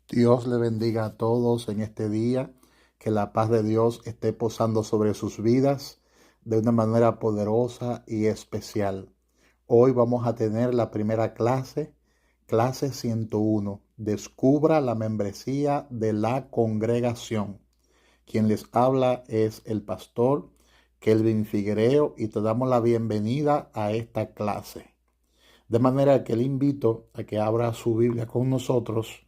Dios le bendiga a todos en este día, que la paz de Dios esté posando sobre sus vidas de una manera poderosa y especial. Hoy vamos a tener la primera clase, clase 101. Descubra la membresía de la congregación. Quien les habla es el pastor Kelvin Figuereo y te damos la bienvenida a esta clase. De manera que le invito a que abra su Biblia con nosotros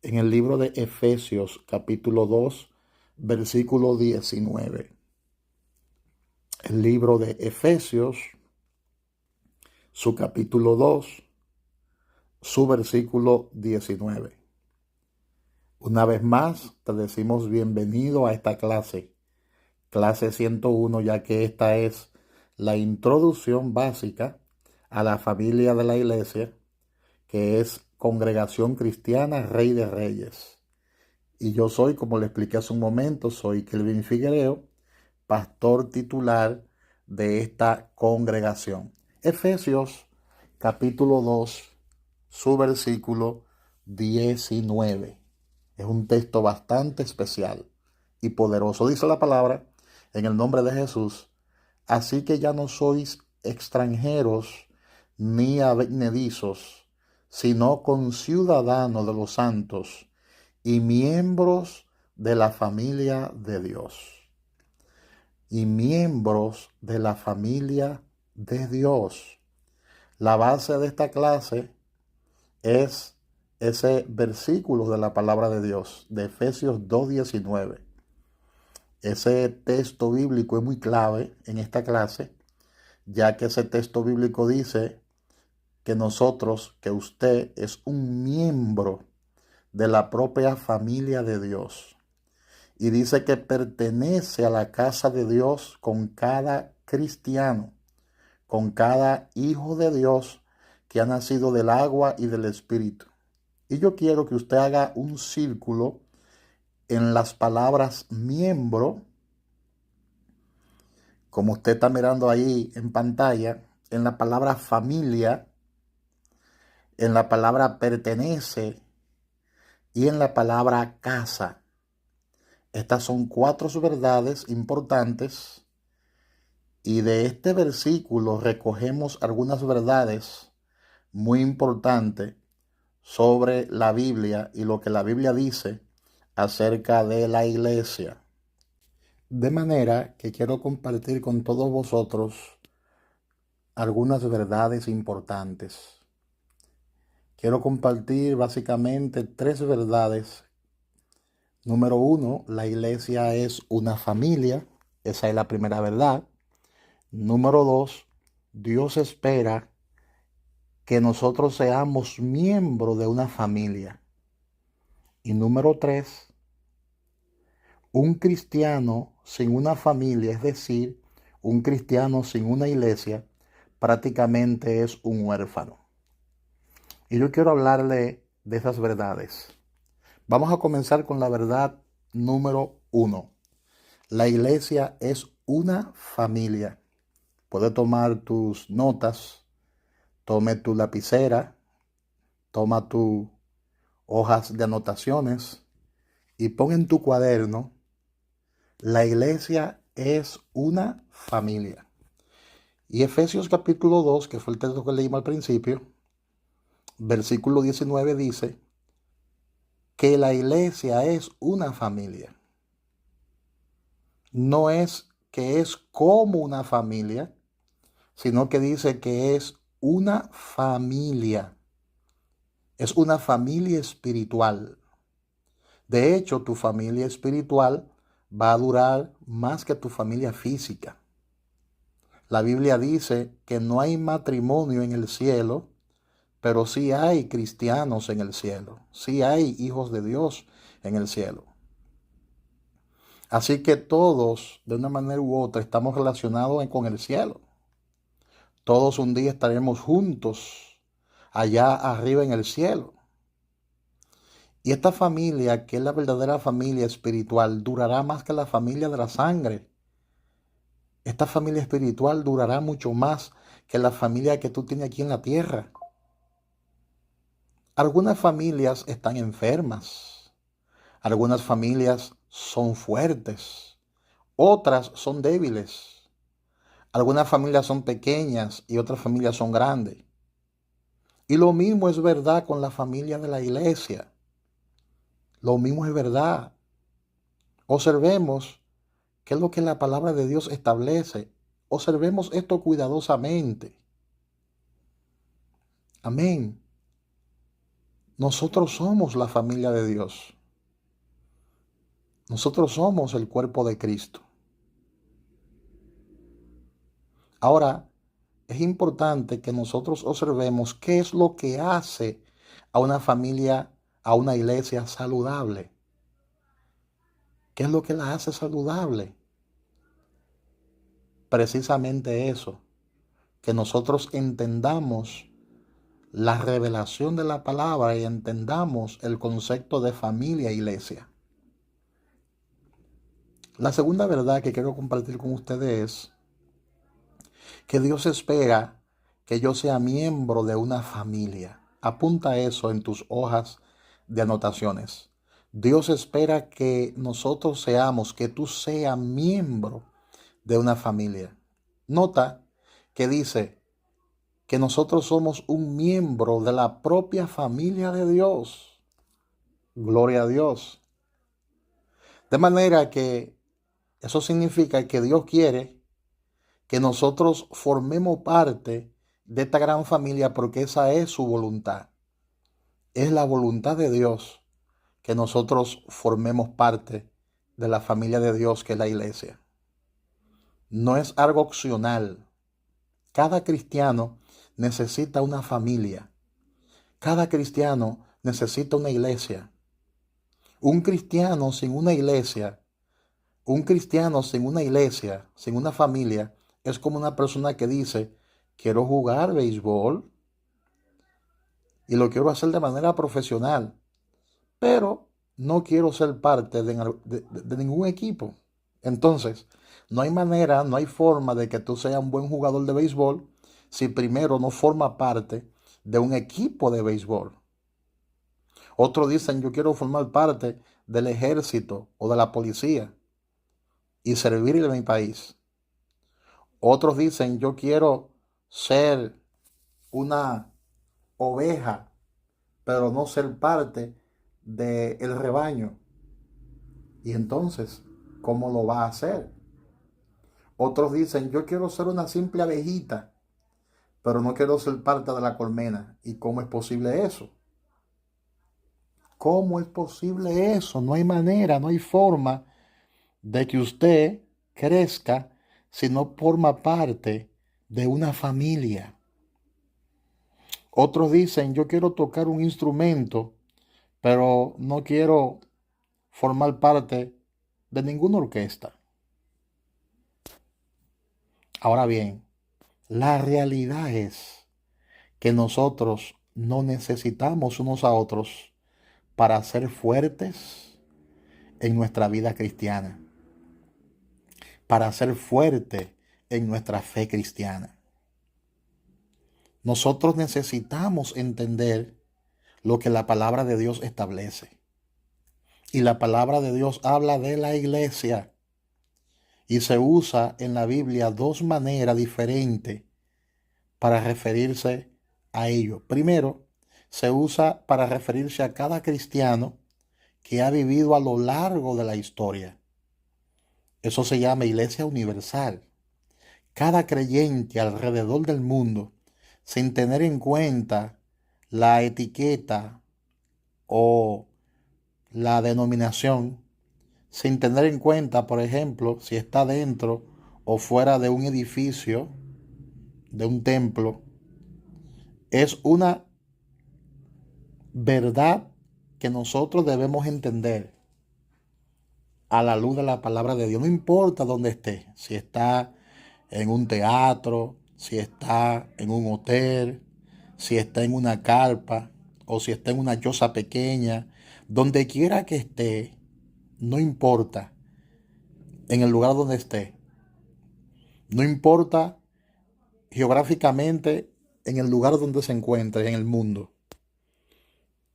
en el libro de Efesios capítulo 2, versículo 19. El libro de Efesios, su capítulo 2, su versículo 19. Una vez más, te decimos bienvenido a esta clase, clase 101, ya que esta es la introducción básica a la familia de la iglesia, que es Congregación Cristiana Rey de Reyes. Y yo soy, como le expliqué hace un momento, soy Kelvin Figuereo, pastor titular de esta congregación. Efesios capítulo 2, su versículo 19. Es un texto bastante especial y poderoso. Dice la palabra, en el nombre de Jesús: así que ya no sois extranjeros ni advenedizos, sino conciudadanos de los santos y miembros de la familia de Dios. Y miembros de la familia de Dios. La base de esta clase es ese versículo de la palabra de Dios, de Efesios 2:19. Ese texto bíblico es muy clave en esta clase, ya que ese texto bíblico dice que nosotros, que usted es un miembro de la propia familia de Dios. Y dice que pertenece a la casa de Dios con cada cristiano, con cada hijo de Dios que ha nacido del agua y del Espíritu. Y yo quiero que usted haga un círculo en las palabras miembro, como usted está mirando ahí en pantalla, en la palabra familia, en la palabra pertenece y en la palabra casa. Estas son 4 verdades importantes y de este versículo recogemos algunas verdades muy importantes sobre la Biblia y lo que la Biblia dice acerca de la iglesia. De manera que quiero compartir con todos vosotros algunas verdades importantes. Quiero compartir básicamente 3 verdades. Número 1, la iglesia es una familia. Esa es la primera verdad. Número 2, Dios espera que nosotros seamos miembros de una familia. Y número 3, un cristiano sin una familia, es decir, un cristiano sin una iglesia, prácticamente es un huérfano. Y yo quiero hablarle de esas verdades. Vamos a comenzar con la verdad número 1. La iglesia es una familia. Puedes tomar tus notas, tome tu lapicera, toma tus hojas de anotaciones y pon en tu cuaderno: la iglesia es una familia. Y Efesios capítulo 2, que fue el texto que leímos al principio, versículo 19 dice que la iglesia es una familia. No es que es como una familia, sino que dice que es una familia. Es una familia espiritual. De hecho, tu familia espiritual va a durar más que tu familia física. La Biblia dice que no hay matrimonio en el cielo, pero sí hay cristianos en el cielo. Sí hay hijos de Dios en el cielo. Así que todos, de una manera u otra, estamos relacionados con el cielo. Todos un día estaremos juntos allá arriba en el cielo. Y esta familia, que es la verdadera familia espiritual, durará más que la familia de la sangre. Esta familia espiritual durará mucho más que la familia que tú tienes aquí en la tierra. Algunas familias están enfermas. Algunas familias son fuertes, otras son débiles. Algunas familias son pequeñas y otras familias son grandes. Y lo mismo es verdad con la familia de la iglesia. Lo mismo es verdad. Observemos qué es lo que la palabra de Dios establece. Observemos esto cuidadosamente. Amén. Nosotros somos la familia de Dios. Nosotros somos el cuerpo de Cristo. Ahora, es importante que nosotros observemos qué es lo que hace a una familia, a una iglesia saludable. ¿Qué es lo que la hace saludable? Precisamente eso, que nosotros entendamos la revelación de la palabra y entendamos el concepto de familia e iglesia. La segunda verdad que quiero compartir con ustedes es que Dios espera que yo sea miembro de una familia. Apunta eso en tus hojas de anotaciones. Dios espera que nosotros seamos, que tú seas miembro de una familia. Nota que dice que nosotros somos un miembro de la propia familia de Dios. Gloria a Dios. De manera que eso significa que Dios quiere que nosotros formemos parte de esta gran familia porque esa es su voluntad. Es la voluntad de Dios que nosotros formemos parte de la familia de Dios que es la iglesia. No es algo opcional. Cada cristiano necesita una familia. Cada cristiano necesita una iglesia. Un cristiano sin una iglesia, un cristiano sin una iglesia, sin una familia, es como una persona que dice, quiero jugar béisbol y lo quiero hacer de manera profesional, pero no quiero ser parte de ningún equipo. Entonces, no hay manera, no hay forma de que tú seas un buen jugador de béisbol si primero no forma parte de un equipo de béisbol. Otros dicen, yo quiero formar parte del ejército o de la policía y servir a mi país. Otros dicen, yo quiero ser una oveja, pero no ser parte del rebaño. Y entonces, ¿cómo lo va a hacer? Otros dicen, yo quiero ser una simple abejita, pero no quiero ser parte de la colmena. ¿Y cómo es posible eso? ¿Cómo es posible eso? No hay manera, no hay forma de que usted crezca si no forma parte de una familia. Otros dicen, yo quiero tocar un instrumento, pero no quiero formar parte de ninguna orquesta. Ahora bien, la realidad es que nosotros no necesitamos unos a otros para ser fuertes en nuestra vida cristiana, para ser fuerte en nuestra fe cristiana. Nosotros necesitamos entender lo que la palabra de Dios establece. Y la palabra de Dios habla de la iglesia. Y se usa en la Biblia dos maneras diferentes para referirse a ello. Primero, se usa para referirse a cada cristiano que ha vivido a lo largo de la historia. Eso se llama Iglesia Universal. Cada creyente alrededor del mundo, sin tener en cuenta la etiqueta o la denominación, sin tener en cuenta, por ejemplo, si está dentro o fuera de un edificio, de un templo, es una verdad que nosotros debemos entender a la luz de la palabra de Dios. No importa dónde esté, si está en un teatro, si está en un hotel, si está en una carpa o si está en una choza pequeña, donde quiera que esté, no importa en el lugar donde esté, no importa geográficamente en el lugar donde se encuentre en el mundo.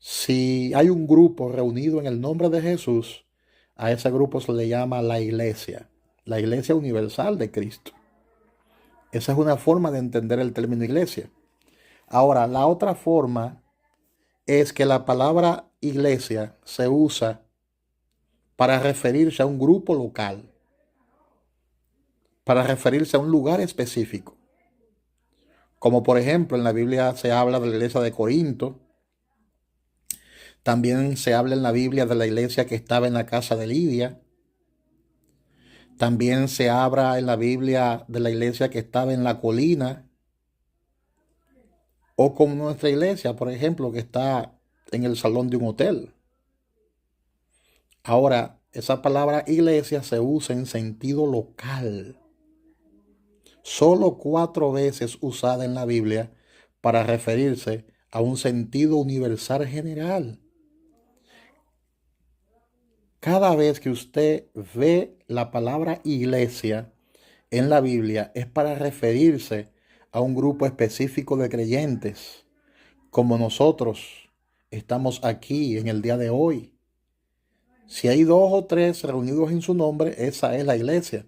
Si hay un grupo reunido en el nombre de Jesús, a ese grupo se le llama la iglesia universal de Cristo. Esa es una forma de entender el término iglesia. Ahora, la otra forma es que la palabra iglesia se usa para referirse a un grupo local, para referirse a un lugar específico. Como por ejemplo en la Biblia se habla de la iglesia de Corinto, también se habla en la Biblia de la iglesia que estaba en la casa de Lidia, también se habla en la Biblia de la iglesia que estaba en la colina, o como nuestra iglesia, por ejemplo, que está en el salón de un hotel. Ahora, esa palabra iglesia se usa en sentido local. Solo 4 veces usada en la Biblia para referirse a un sentido universal general. Cada vez que usted ve la palabra iglesia en la Biblia es para referirse a un grupo específico de creyentes, como nosotros estamos aquí en el día de hoy. Si hay 2 o 3 reunidos en su nombre, esa es la iglesia.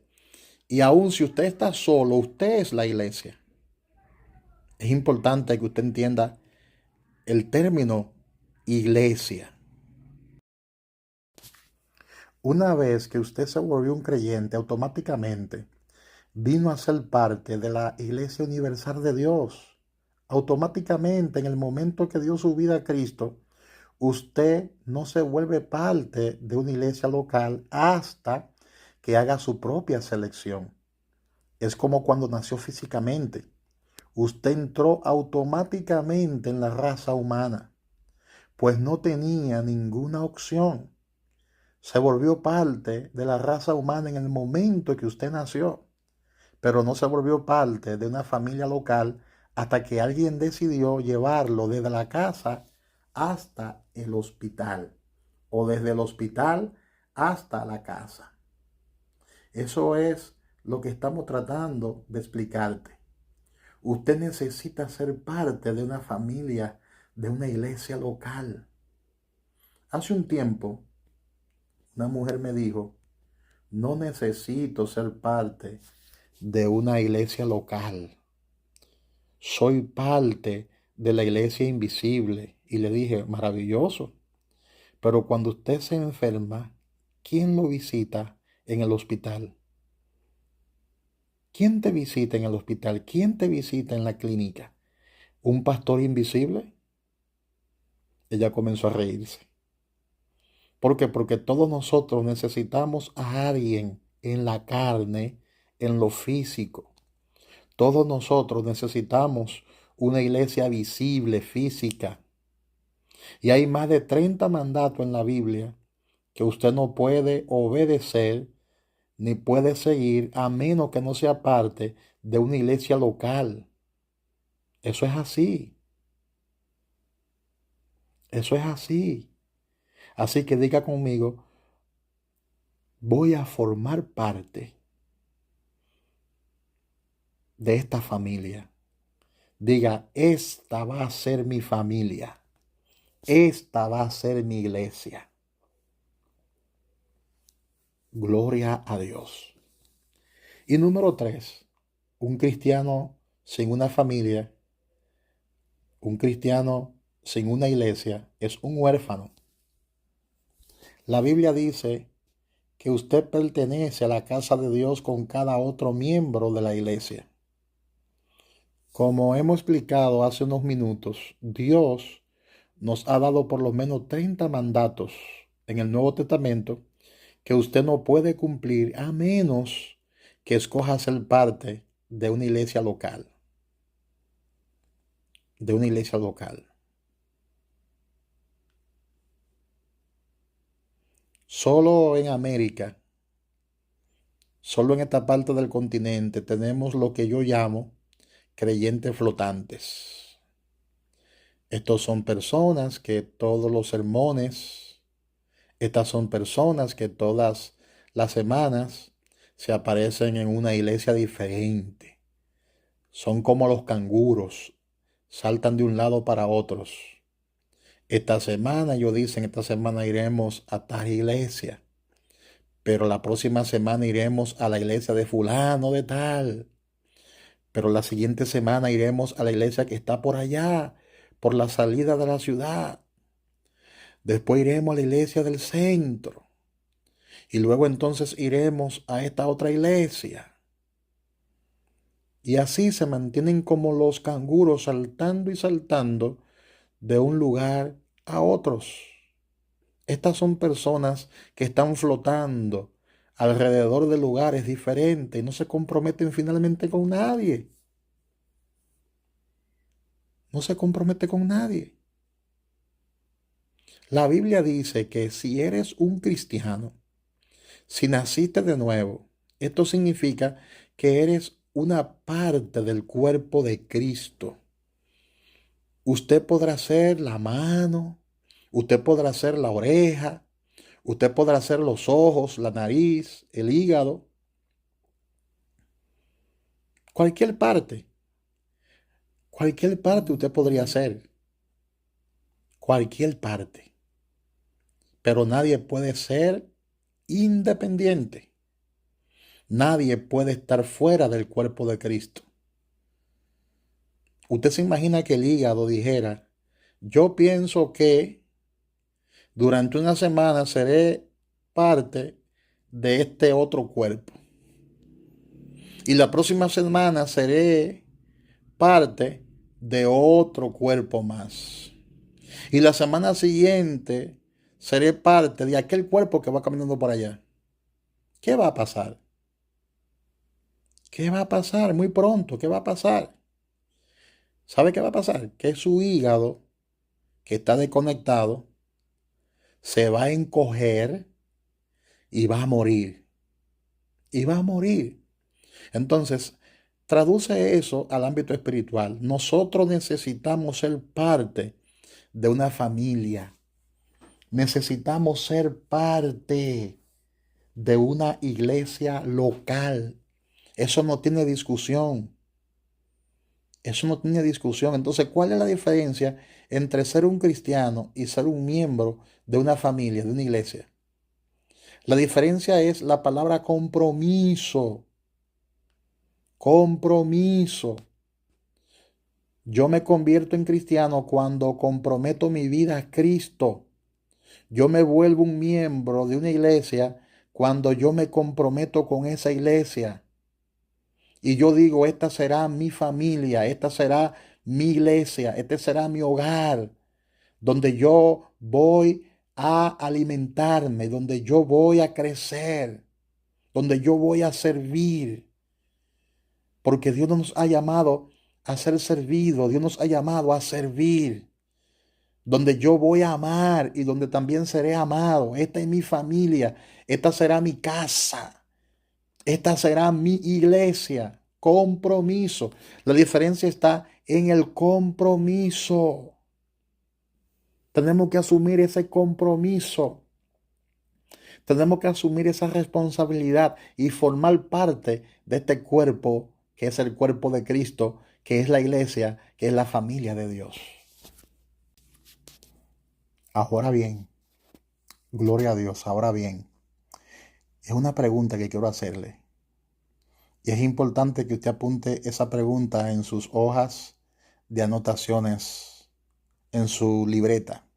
Y aun si usted está solo, usted es la iglesia. Es importante que usted entienda el término iglesia. Una vez que usted se volvió un creyente, automáticamente vino a ser parte de la Iglesia Universal de Dios. Automáticamente, en el momento que dio su vida a Cristo, usted no se vuelve parte de una iglesia local hasta que haga su propia selección. Es como cuando nació físicamente. Usted entró automáticamente en la raza humana, pues no tenía ninguna opción. Se volvió parte de la raza humana en el momento que usted nació, pero no se volvió parte de una familia local hasta que alguien decidió llevarlo desde la casa hasta el hospital o desde el hospital hasta la casa. Eso es lo que estamos tratando de explicarte. Usted necesita ser parte de una familia, de una iglesia local. Hace un tiempo, una mujer me dijo, no necesito ser parte de una iglesia local. Soy parte de la iglesia invisible. Y le dije, maravilloso. Pero cuando usted se enferma, ¿quién lo visita en el hospital? ¿Quién te visita en el hospital? ¿Quién te visita en la clínica? ¿Un pastor invisible? Ella comenzó a reírse. ¿Por qué? Porque todos nosotros necesitamos a alguien en la carne, en lo físico. Todos nosotros necesitamos una iglesia visible, física. Y hay más de 30 mandatos en la Biblia que usted no puede obedecer ni puede seguir a menos que no sea parte de una iglesia local. Eso es así. Eso es así. Así que diga conmigo, voy a formar parte de esta familia. Diga, esta va a ser mi familia. Esta va a ser mi iglesia. Gloria a Dios. Y número 3, un cristiano sin una familia, un cristiano sin una iglesia, es un huérfano. La Biblia dice que usted pertenece a la casa de Dios con cada otro miembro de la iglesia. Como hemos explicado hace unos minutos, Dios nos ha dado por lo menos 30 mandatos en el Nuevo Testamento que usted no puede cumplir a menos que escoja ser parte de una iglesia local. De una iglesia local. Solo en América, solo en esta parte del continente tenemos lo que yo llamo creyentes flotantes. Estos son personas que todos los sermones, estas son personas que todas las semanas se aparecen en una iglesia diferente. Son como los canguros, saltan de un lado para otros. Esta semana, ellos dicen, esta semana iremos a tal iglesia, pero la próxima semana iremos a la iglesia de fulano de tal, pero la siguiente semana iremos a la iglesia que está por allá, por la salida de la ciudad. Después iremos a la iglesia del centro y luego entonces iremos a esta otra iglesia. Y así se mantienen como los canguros saltando y saltando de un lugar a otros. Estas son personas que están flotando alrededor de lugares diferentes y no se comprometen finalmente con nadie. No se compromete con nadie. La Biblia dice que si eres un cristiano, si naciste de nuevo, esto significa que eres una parte del cuerpo de Cristo. Usted podrá ser la mano, usted podrá ser la oreja, usted podrá ser los ojos, la nariz, el hígado, cualquier parte. Cualquier parte usted podría ser. Cualquier parte. Pero nadie puede ser independiente. Nadie puede estar fuera del cuerpo de Cristo. Usted se imagina que el hígado dijera, yo pienso que durante una semana seré parte de este otro cuerpo. Y la próxima semana seré parte de otro cuerpo más. Y la semana siguiente seré parte de aquel cuerpo que va caminando por allá. ¿Qué va a pasar? ¿Qué va a pasar? Muy pronto, ¿qué va a pasar? ¿Sabe qué va a pasar? Que su hígado, que está desconectado, se va a encoger y va a morir. Y va a morir. Entonces, traduce eso al ámbito espiritual. Nosotros necesitamos ser parte de una familia. Necesitamos ser parte de una iglesia local. Eso no tiene discusión. Eso no tiene discusión. Entonces, ¿cuál es la diferencia entre ser un cristiano y ser un miembro de una familia, de una iglesia? La diferencia es la palabra compromiso. Compromiso. Yo me convierto en cristiano cuando comprometo mi vida a Cristo. Yo me vuelvo un miembro de una iglesia cuando yo me comprometo con esa iglesia. Y yo digo, esta será mi familia, esta será mi iglesia, este será mi hogar, donde yo voy a alimentarme, donde yo voy a crecer, donde yo voy a servir. Porque Dios no nos ha llamado a ser servido, Dios nos ha llamado a servir. Donde yo voy a amar y donde también seré amado. Esta es mi familia, esta será mi casa. Esta será mi iglesia. Compromiso. La diferencia está en el compromiso. Tenemos que asumir ese compromiso. Tenemos que asumir esa responsabilidad y formar parte de este cuerpo, que es el cuerpo de Cristo, que es la iglesia, que es la familia de Dios. Ahora bien, gloria a Dios, ahora bien, es una pregunta que quiero hacerle. Y es importante que usted apunte esa pregunta en sus hojas de anotaciones, en su libreta.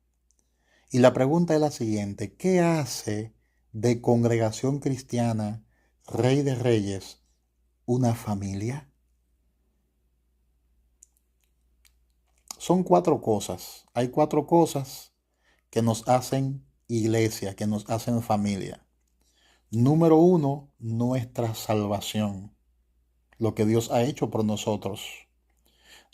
Y la pregunta es la siguiente: ¿qué hace de Congregación Cristiana Rey de Reyes una familia? Son 4 cosas. Hay 4 cosas que nos hacen iglesia, que nos hacen familia. Número 1, nuestra salvación, lo que Dios ha hecho por nosotros.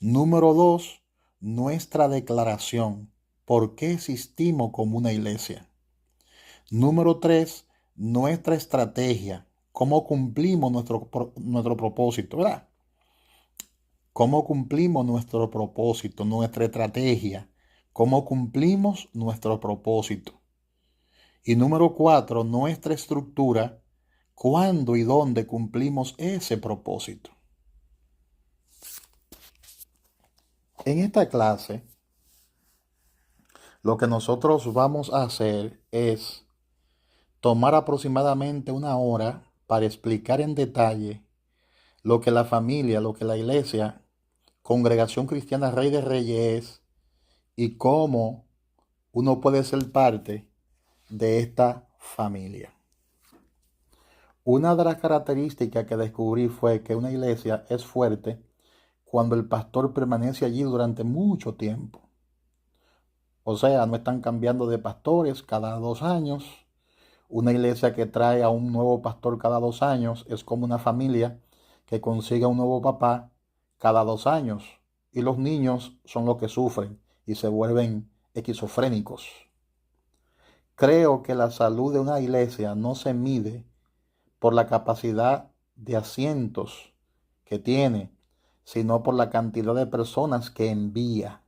Número 2, nuestra declaración, por qué existimos como una iglesia. Número 3, nuestra estrategia, cómo cumplimos nuestro propósito, ¿verdad? Cómo cumplimos nuestro propósito, nuestra estrategia, cómo cumplimos nuestro propósito. Y número 4, nuestra estructura, cuándo y dónde cumplimos ese propósito. En esta clase, Lo que nosotros vamos a hacer es tomar aproximadamente una hora para explicar en detalle lo que la familia, lo que la iglesia, Congregación Cristiana Rey de Reyes es y cómo uno puede ser parte de esta familia. Una de las características que descubrí fue que una iglesia es fuerte cuando el pastor permanece allí durante mucho tiempo. O sea, no están cambiando de pastores cada 2 años. Una iglesia que trae a un nuevo pastor cada 2 años es como una familia que consigue un nuevo papá cada 2 años. Y los niños son los que sufren y se vuelven esquizofrénicos. Creo que la salud de una iglesia no se mide por la capacidad de asientos que tiene, sino por la cantidad de personas que envía.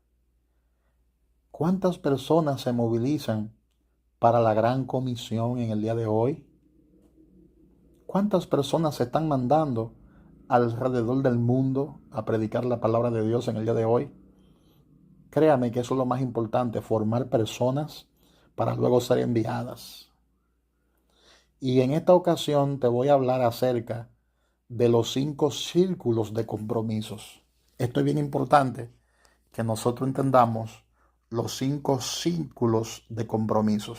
¿Cuántas personas se movilizan para la gran comisión en el día de hoy? ¿Cuántas personas se están mandando alrededor del mundo a predicar la palabra de Dios en el día de hoy? Créame que eso es lo más importante, formar personas para luego ser enviadas. Y en esta ocasión te voy a hablar acerca de los 5 círculos de compromisos. Esto es bien importante que nosotros entendamos los 5 círculos de compromisos,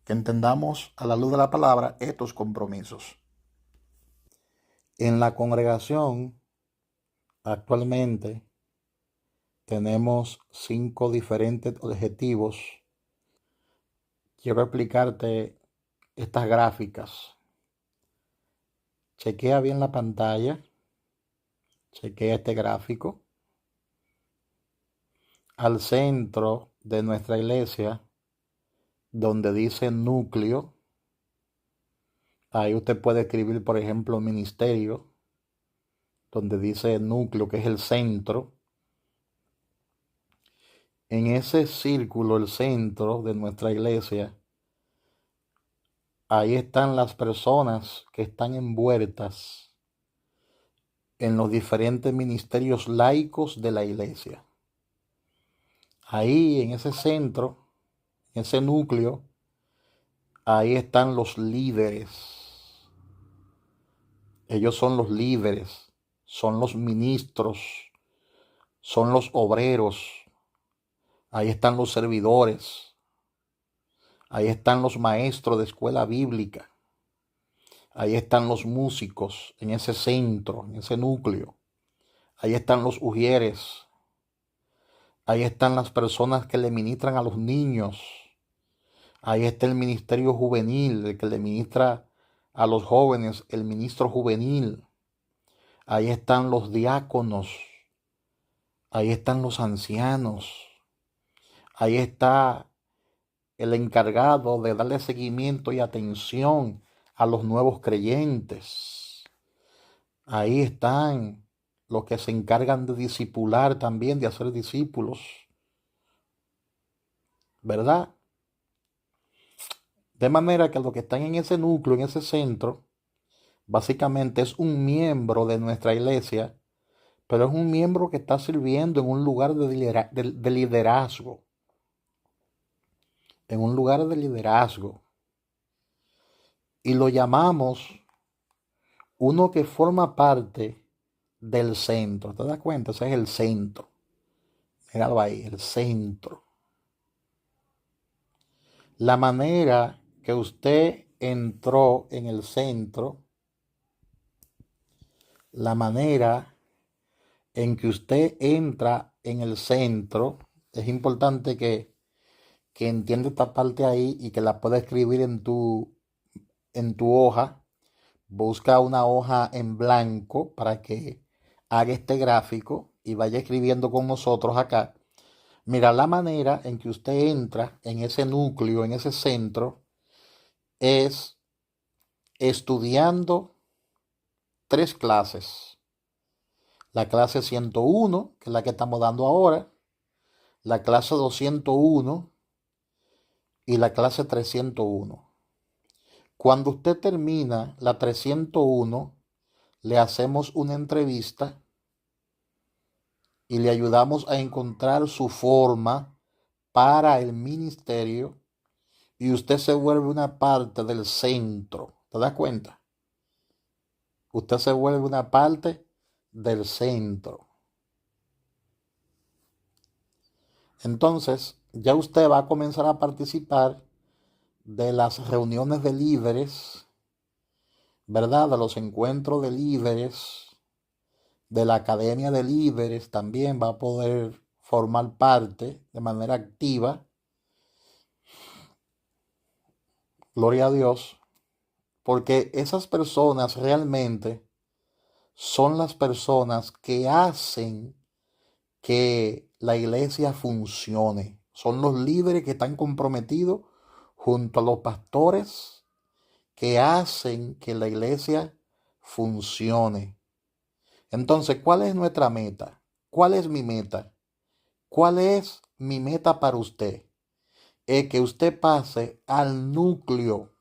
que entendamos a la luz de la palabra estos compromisos. En la congregación actualmente tenemos 5 diferentes objetivos. Quiero explicarte estas gráficas. Chequea bien la pantalla, chequea este gráfico. Al centro de nuestra iglesia, donde dice núcleo, ahí usted puede escribir, por ejemplo, ministerio, donde dice núcleo, que es el centro. En ese círculo, el centro de nuestra iglesia, ahí están las personas que están envueltas en los diferentes ministerios laicos de la iglesia. Ahí, en ese centro, en ese núcleo, ahí están los líderes. Ellos son los líderes, son los ministros, son los obreros. Ahí están los servidores. Ahí están los maestros de escuela bíblica. Ahí están los músicos en ese centro, en ese núcleo. Ahí están los ujieres. Ahí están las personas que le ministran a los niños. Ahí está el ministerio juvenil, el que le ministra a los jóvenes, el ministro juvenil. Ahí están los diáconos. Ahí están los ancianos. Ahí está el encargado de darle seguimiento y atención a los nuevos creyentes. Ahí están los que se encargan de discipular también, de hacer discípulos. ¿Verdad? De manera que los que están en ese núcleo, en ese centro, básicamente es un miembro de nuestra iglesia, pero es un miembro que está sirviendo en un lugar de liderazgo. En un lugar de liderazgo. Y lo llamamos uno que forma parte del centro. ¿Te das cuenta? Ese es el centro. Míralo ahí, el centro. La manera que usted entró en el centro, la manera en que usted entra en el centro, es importante que entienda esta parte ahí y que la pueda escribir en tu hoja. Busca una hoja en blanco para que haga este gráfico y vaya escribiendo con nosotros acá. Mira, la manera en que usted entra en ese núcleo, en ese centro, es estudiando 3 clases. La clase 101, que es la que estamos dando ahora, la clase 201 y la clase 301. Cuando usted termina la 301, le hacemos una entrevista y le ayudamos a encontrar su forma para el ministerio y usted se vuelve una parte del centro. ¿Te das cuenta? Usted se vuelve una parte del centro. Entonces, ya usted va a comenzar a participar de las reuniones de líderes, ¿verdad? De los encuentros de líderes, de la academia de líderes, también va a poder formar parte de manera activa. Gloria a Dios, porque esas personas realmente son las personas que hacen que la iglesia funcione. Son los líderes que están comprometidos junto a los pastores que hacen que la iglesia funcione. Entonces, ¿cuál es nuestra meta? ¿Cuál es mi meta? ¿Cuál es mi meta para usted? Es que usted pase al núcleo,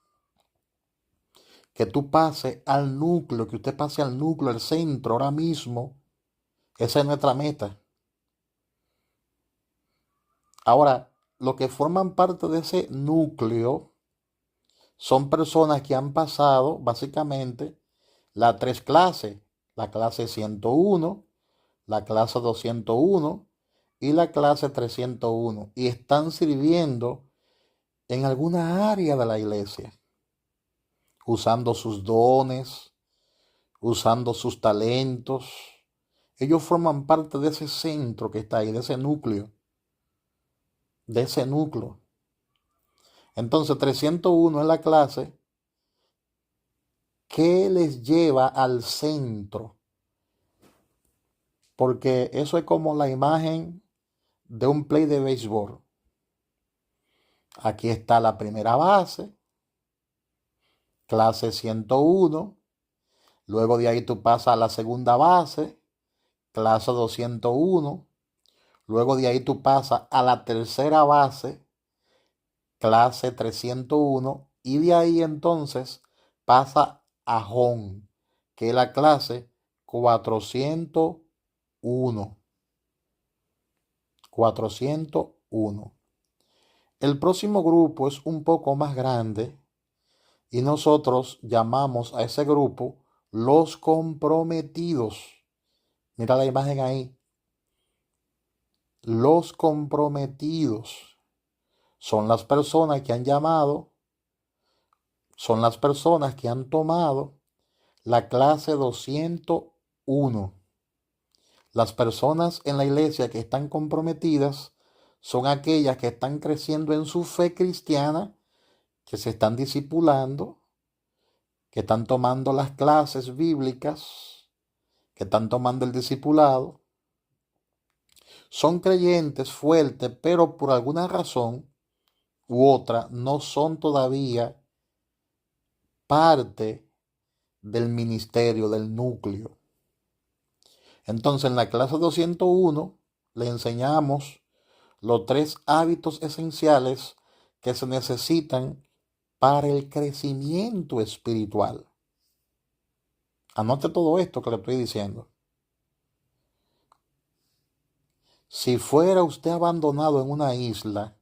que tú pases al núcleo, que usted pase al núcleo, al centro ahora mismo. Esa es nuestra meta. Ahora, los que forman parte de ese núcleo son personas que han pasado básicamente las tres clases, la clase 101, la clase 201 y la clase 301, y están sirviendo en alguna área de la iglesia, usando sus dones, usando sus talentos. Ellos forman parte de ese centro que está ahí, de ese núcleo, de ese núcleo. Entonces 301 es la clase que les lleva al centro, porque eso es como la imagen de un play de béisbol. Aquí está la primera base, clase 101. Luego de ahí tú pasas a la segunda base, clase 201. Luego de ahí tú pasas a la tercera base, clase 301. Y de ahí entonces pasa a home, que es la clase 401. 401. El próximo grupo es un poco más grande y nosotros llamamos a ese grupo los comprometidos. Mira la imagen ahí. Los comprometidos son las personas que han llamado, son las personas que han tomado la clase 201. Las personas en la iglesia que están comprometidas son aquellas que están creciendo en su fe cristiana, que se están discipulando, que están tomando las clases bíblicas, que están tomando el discipulado. Son creyentes fuertes, pero por alguna razón u otra no son todavía parte del ministerio, del núcleo. Entonces, en la clase 201 le enseñamos los 3 hábitos esenciales que se necesitan para el crecimiento espiritual. Anote todo esto que le estoy diciendo. Si fuera usted abandonado en una isla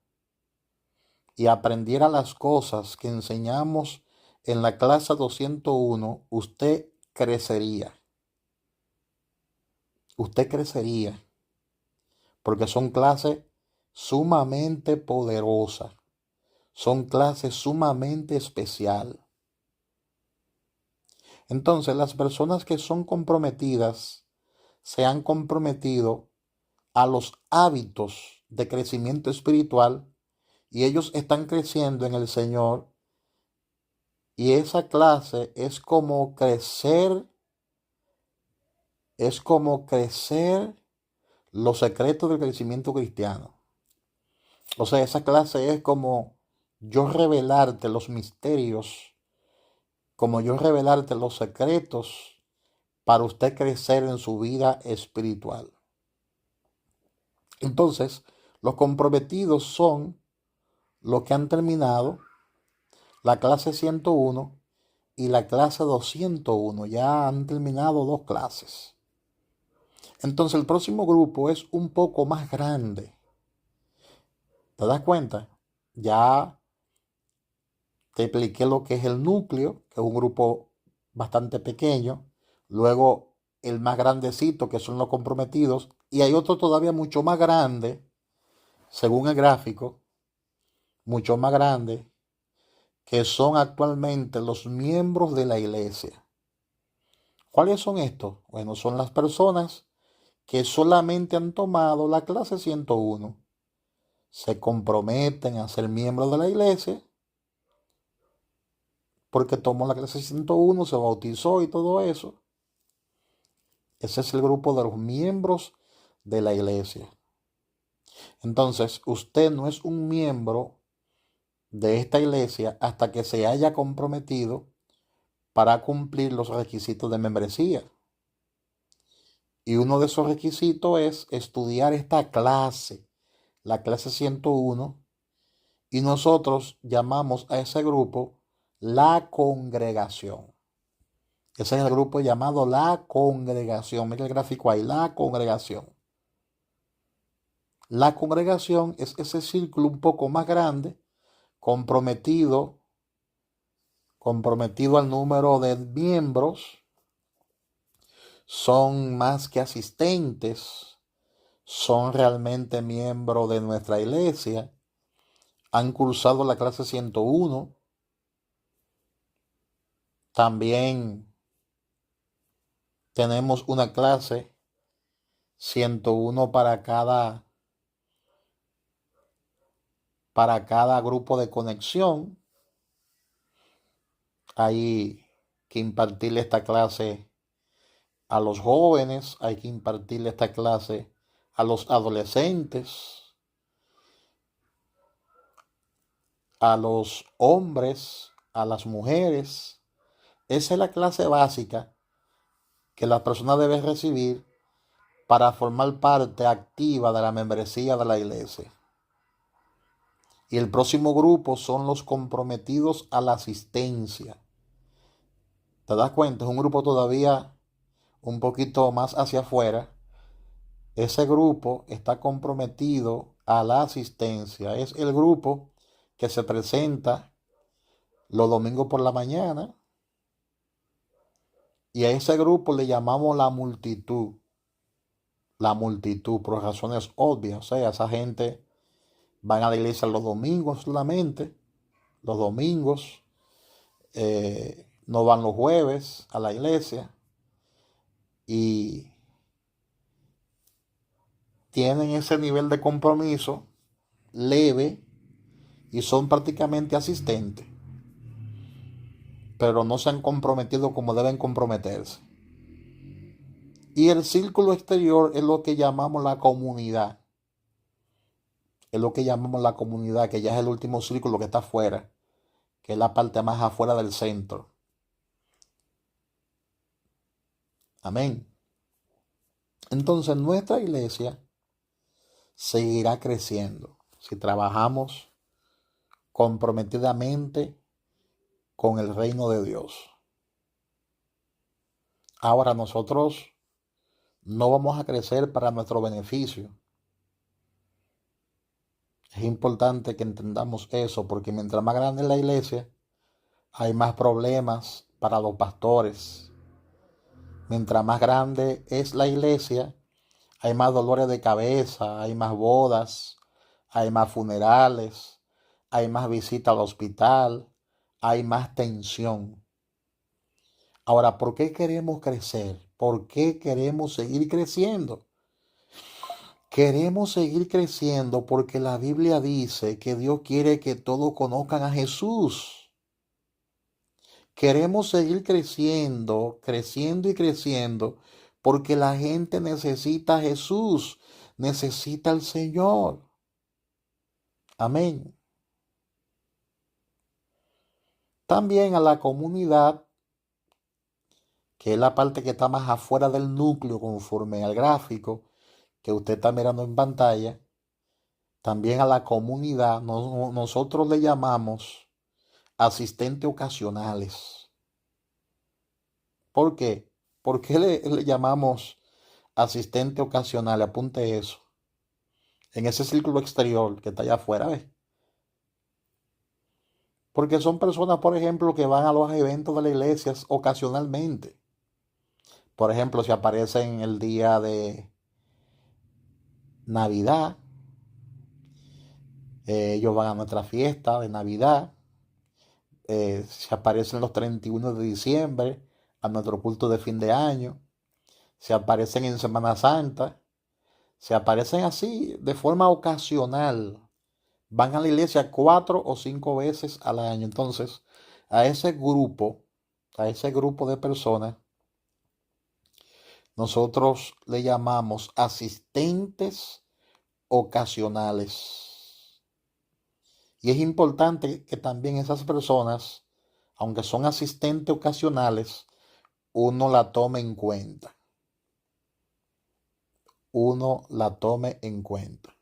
y aprendiera las cosas que enseñamos en la clase 201, usted crecería. Usted crecería, porque son clases sumamente poderosas, son clases sumamente especiales. Entonces, las personas que son comprometidas se han comprometido a los hábitos de crecimiento espiritual y ellos están creciendo en el Señor, y esa clase es como crecer los secretos del crecimiento cristiano. O sea, esa clase es como yo revelarte los misterios, como yo revelarte los secretos para usted crecer en su vida espiritual. Entonces, los comprometidos son los que han terminado la clase 101 y la clase 201. Ya han terminado 2 clases. Entonces, el próximo grupo es un poco más grande. ¿Te das cuenta? Ya te expliqué lo que es el núcleo, que es un grupo bastante pequeño. Luego el más grandecito, que son los comprometidos. Y hay otro todavía mucho más grande, según el gráfico, mucho más grande, que son actualmente los miembros de la iglesia. ¿Cuáles son estos? Bueno, son las personas que solamente han tomado la clase 101. Se comprometen a ser miembros de la iglesia porque tomó la clase 101, se bautizó y todo eso. Ese es el grupo de los miembros de la iglesia. Entonces, usted no es un miembro de esta iglesia hasta que se haya comprometido para cumplir los requisitos de membresía. Y uno de esos requisitos es estudiar esta clase, la clase 101, y nosotros llamamos a ese grupo la congregación. Ese es el grupo llamado la congregación. Mira el gráfico ahí, la congregación. La congregación es ese círculo un poco más grande, comprometido al número de miembros. Son más que asistentes, son realmente miembros de nuestra iglesia. Han cursado la clase 101. También tenemos una clase 101 para cada grupo de conexión. Hay que impartirle esta clase a los jóvenes, hay que impartirle esta clase a los adolescentes, a los hombres, a las mujeres. Esa es la clase básica que la persona debe recibir para formar parte activa de la membresía de la iglesia. Y el próximo grupo son los comprometidos a la asistencia. ¿Te das cuenta? Es un grupo todavía un poquito más hacia afuera. Ese grupo está comprometido a la asistencia. Es el grupo que se presenta los domingos por la mañana. Y a ese grupo le llamamos la multitud. La multitud, por razones obvias. O sea, esa gente van a la iglesia los domingos solamente. Los domingos. No van los jueves a la iglesia. Y tienen ese nivel de compromiso leve y son prácticamente asistentes, pero no se han comprometido como deben comprometerse. Y el círculo exterior es lo que llamamos la comunidad. Es lo que llamamos la comunidad, que ya es el último círculo que está afuera, que es la parte más afuera del centro. Amén. Entonces nuestra iglesia seguirá creciendo si trabajamos comprometidamente con el reino de Dios. Ahora nosotros no vamos a crecer para nuestro beneficio. Es importante que entendamos eso, porque mientras más grande es la iglesia, hay más problemas para los pastores. Mientras más grande es la iglesia, hay más dolores de cabeza, hay más bodas, hay más funerales, hay más visitas al hospital, hay más tensión. Ahora, ¿por qué queremos crecer? ¿Por qué queremos seguir creciendo? Queremos seguir creciendo porque la Biblia dice que Dios quiere que todos conozcan a Jesús. Queremos seguir creciendo, creciendo y creciendo porque la gente necesita a Jesús, necesita al Señor. Amén. También a la comunidad, que es la parte que está más afuera del núcleo conforme al gráfico que usted está mirando en pantalla. También a la comunidad nosotros le llamamos asistentes ocasionales. ¿Por qué? ¿Por qué le llamamos asistente ocasional? Apunte eso. en ese círculo exterior que está allá afuera, ¿ves? Porque son personas, por ejemplo, que van a los eventos de las iglesias ocasionalmente. Por ejemplo, si aparecen el día de Navidad, ellos van a nuestra fiesta de Navidad. Si aparecen los 31 de diciembre, a nuestro culto de fin de año. Si aparecen en Semana Santa. Si aparecen así, de forma ocasional. Van a la iglesia 4 o 5 veces al año. Entonces, a ese grupo, a ese grupo de personas, nosotros le llamamos asistentes ocasionales. Y es importante que también esas personas, aunque son asistentes ocasionales, uno la tome en cuenta. Uno la tome en cuenta.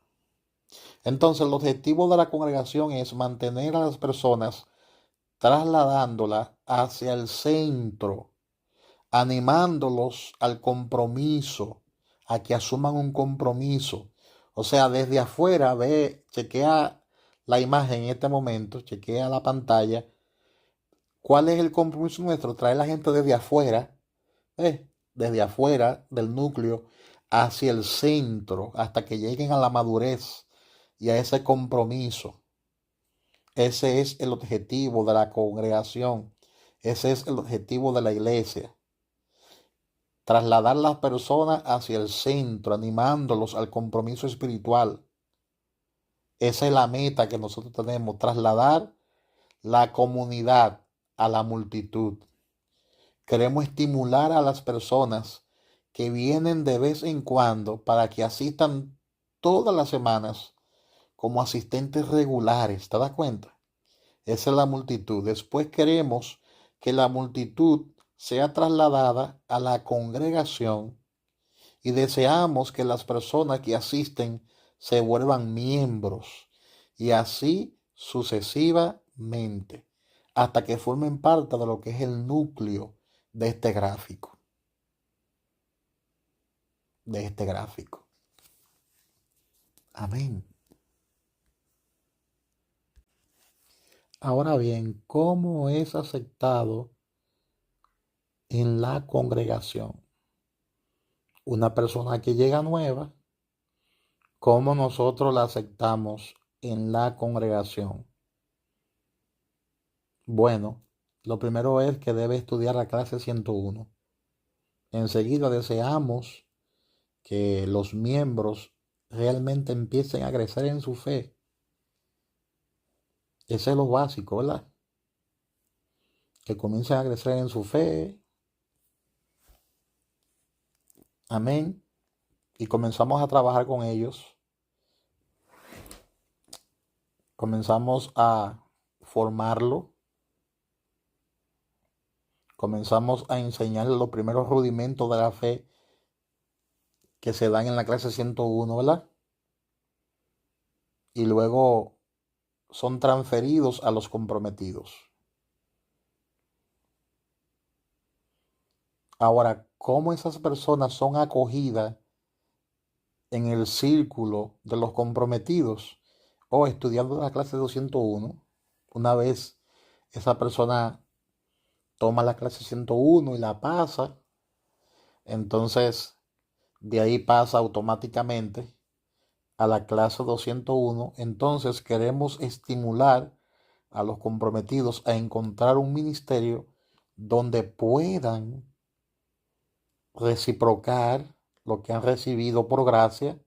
Entonces, el objetivo de la congregación es mantener a las personas trasladándolas hacia el centro, animándolos al compromiso, a que asuman un compromiso. O sea, desde afuera, chequea la imagen en este momento, chequea la pantalla. ¿Cuál es el compromiso nuestro? Traer a la gente desde afuera, desde afuera del núcleo hacia el centro, hasta que lleguen a la madurez y a ese compromiso. Ese es el objetivo de la congregación. Ese es el objetivo de la iglesia. Trasladar las personas hacia el centro, animándolos al compromiso espiritual. Esa es la meta que nosotros tenemos, trasladar la comunidad a la multitud. Queremos estimular a las personas que vienen de vez en cuando para que asistan todas las semanas como asistentes regulares. ¿Te das cuenta? Esa es la multitud. Después queremos que la multitud sea trasladada a la congregación y deseamos que las personas que asisten se vuelvan miembros y así sucesivamente hasta que formen parte de lo que es el núcleo de este gráfico. Amén. Ahora bien, ¿cómo es aceptado en la congregación una persona que llega nueva? ¿Cómo nosotros la aceptamos en la congregación? Bueno, lo primero es que debe estudiar la clase 101. Enseguida deseamos que los miembros realmente empiecen a crecer en su fe. Ese es lo básico, ¿verdad? Que comiencen a crecer en su fe. Amén. Y comenzamos a trabajar con ellos. Comenzamos a formarlo. Comenzamos a enseñarle los primeros rudimentos de la fe que se dan en la clase 101, ¿verdad? Y luego son transferidos a los comprometidos. Ahora, ¿cómo esas personas son acogidas en el círculo de los comprometidos o estudiando la clase 201? Una vez esa persona toma la clase 101 y la pasa, entonces de ahí pasa automáticamente a la clase 201. Entonces queremos estimular a los comprometidos a encontrar un ministerio donde puedan reciprocar lo que han recibido por gracia,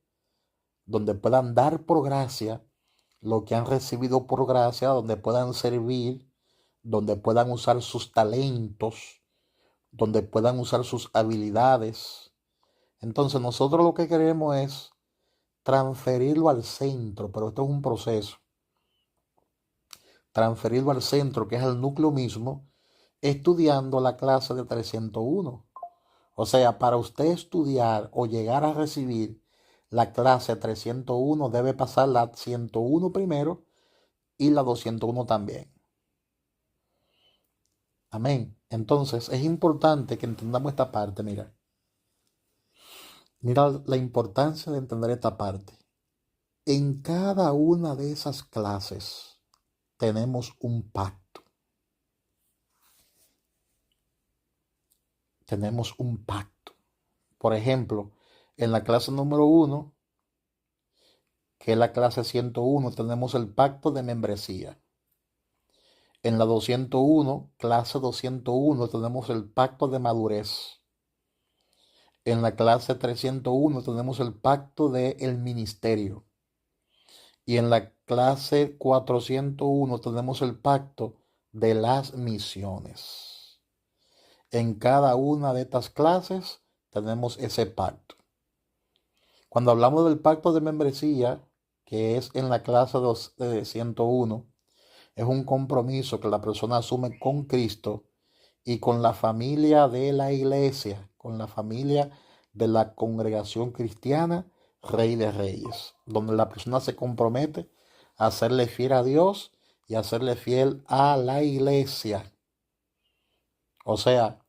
donde puedan dar por gracia lo que han recibido por gracia, donde puedan servir, donde puedan usar sus talentos, donde puedan usar sus habilidades. Entonces nosotros lo que queremos es transferirlo al centro, pero esto es un proceso. Transferirlo al centro, que es el núcleo mismo, estudiando la clase de 301. O sea, para usted estudiar o llegar a recibir la clase 301, debe pasar la 101 primero y la 201 también. Amén. Entonces, es importante que entendamos esta parte, mira. Mira la importancia de entender esta parte. En cada una de esas clases tenemos un pacto. Tenemos un pacto. Por ejemplo, en la clase número 1, que es la clase 101, tenemos el pacto de membresía. En la 201, clase 201, tenemos el pacto de madurez. En la clase 301 tenemos el pacto del ministerio. Y en la clase 401 tenemos el pacto de las misiones. En cada una de estas clases tenemos ese pacto. Cuando hablamos del pacto de membresía, que es en la clase 101, es un compromiso que la persona asume con Cristo y con la familia de la iglesia, con la familia de la congregación cristiana, Rey de Reyes, donde la persona se compromete a serle fiel a Dios y a serle fiel a la iglesia. O sea,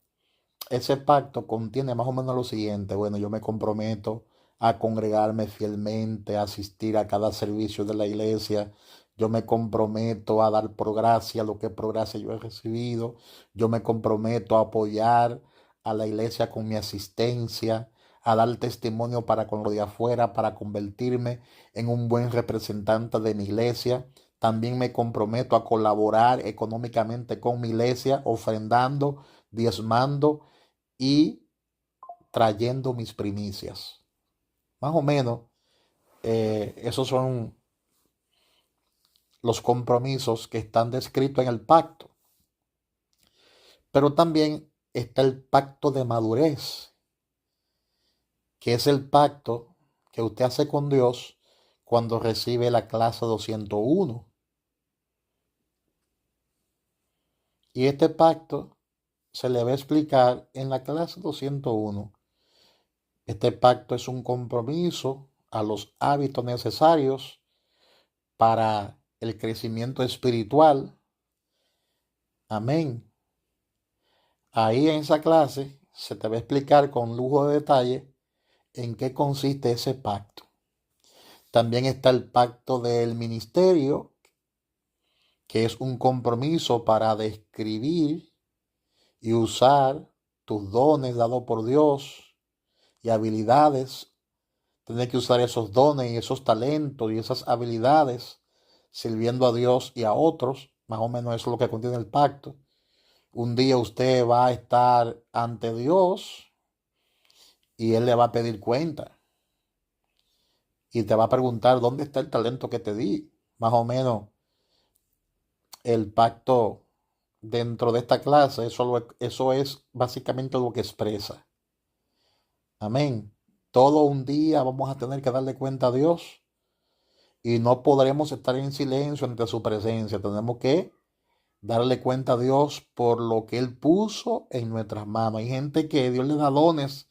ese pacto contiene más o menos lo siguiente. Bueno, yo me comprometo a congregarme fielmente, a asistir a cada servicio de la iglesia. Yo me comprometo a dar por gracia lo que por gracia yo he recibido. Yo me comprometo a apoyar a la iglesia con mi asistencia, a dar testimonio para con lo de afuera, para convertirme en un buen representante de mi iglesia. También me comprometo a colaborar económicamente con mi iglesia, ofrendando, diezmando y trayendo mis primicias. Más o menos, esos son los compromisos que están descritos en el pacto. Pero también está el pacto de madurez, que es el pacto que usted hace con Dios cuando recibe la clase 201. Y este pacto se le va a explicar en la clase 201. Este pacto es un compromiso a los hábitos necesarios para el crecimiento espiritual. Amén. Ahí en esa clase se te va a explicar con lujo de detalle en qué consiste ese pacto. También está el pacto del ministerio, que es un compromiso para describir y usar tus dones dados por Dios y habilidades. Tienes que usar esos dones y esos talentos y esas habilidades sirviendo a Dios y a otros. Más o menos eso es lo que contiene el pacto. Un día usted va a estar ante Dios y Él le va a pedir cuenta y te va a preguntar dónde está el talento que te di. Más o menos el pacto dentro de esta clase, eso es básicamente lo que expresa. Amén. Todo un día vamos a tener que darle cuenta a Dios y no podremos estar en silencio ante su presencia. Tenemos que darle cuenta a Dios por lo que Él puso en nuestras manos. Hay gente que Dios le da dones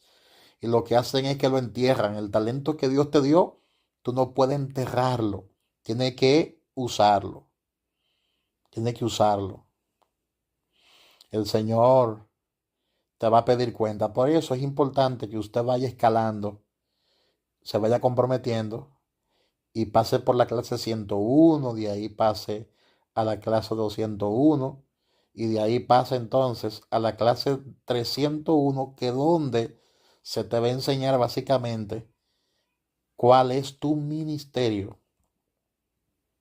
y lo que hacen es que lo entierran. El talento que Dios te dio, tú no puedes enterrarlo. Tienes que usarlo. Tienes que usarlo. El Señor te va a pedir cuenta. Por eso es importante que usted vaya escalando, se vaya comprometiendo y pase por la clase 101, de ahí pase a la clase 201 y de ahí pase entonces a la clase 301, que donde se te va a enseñar básicamente cuál es tu ministerio,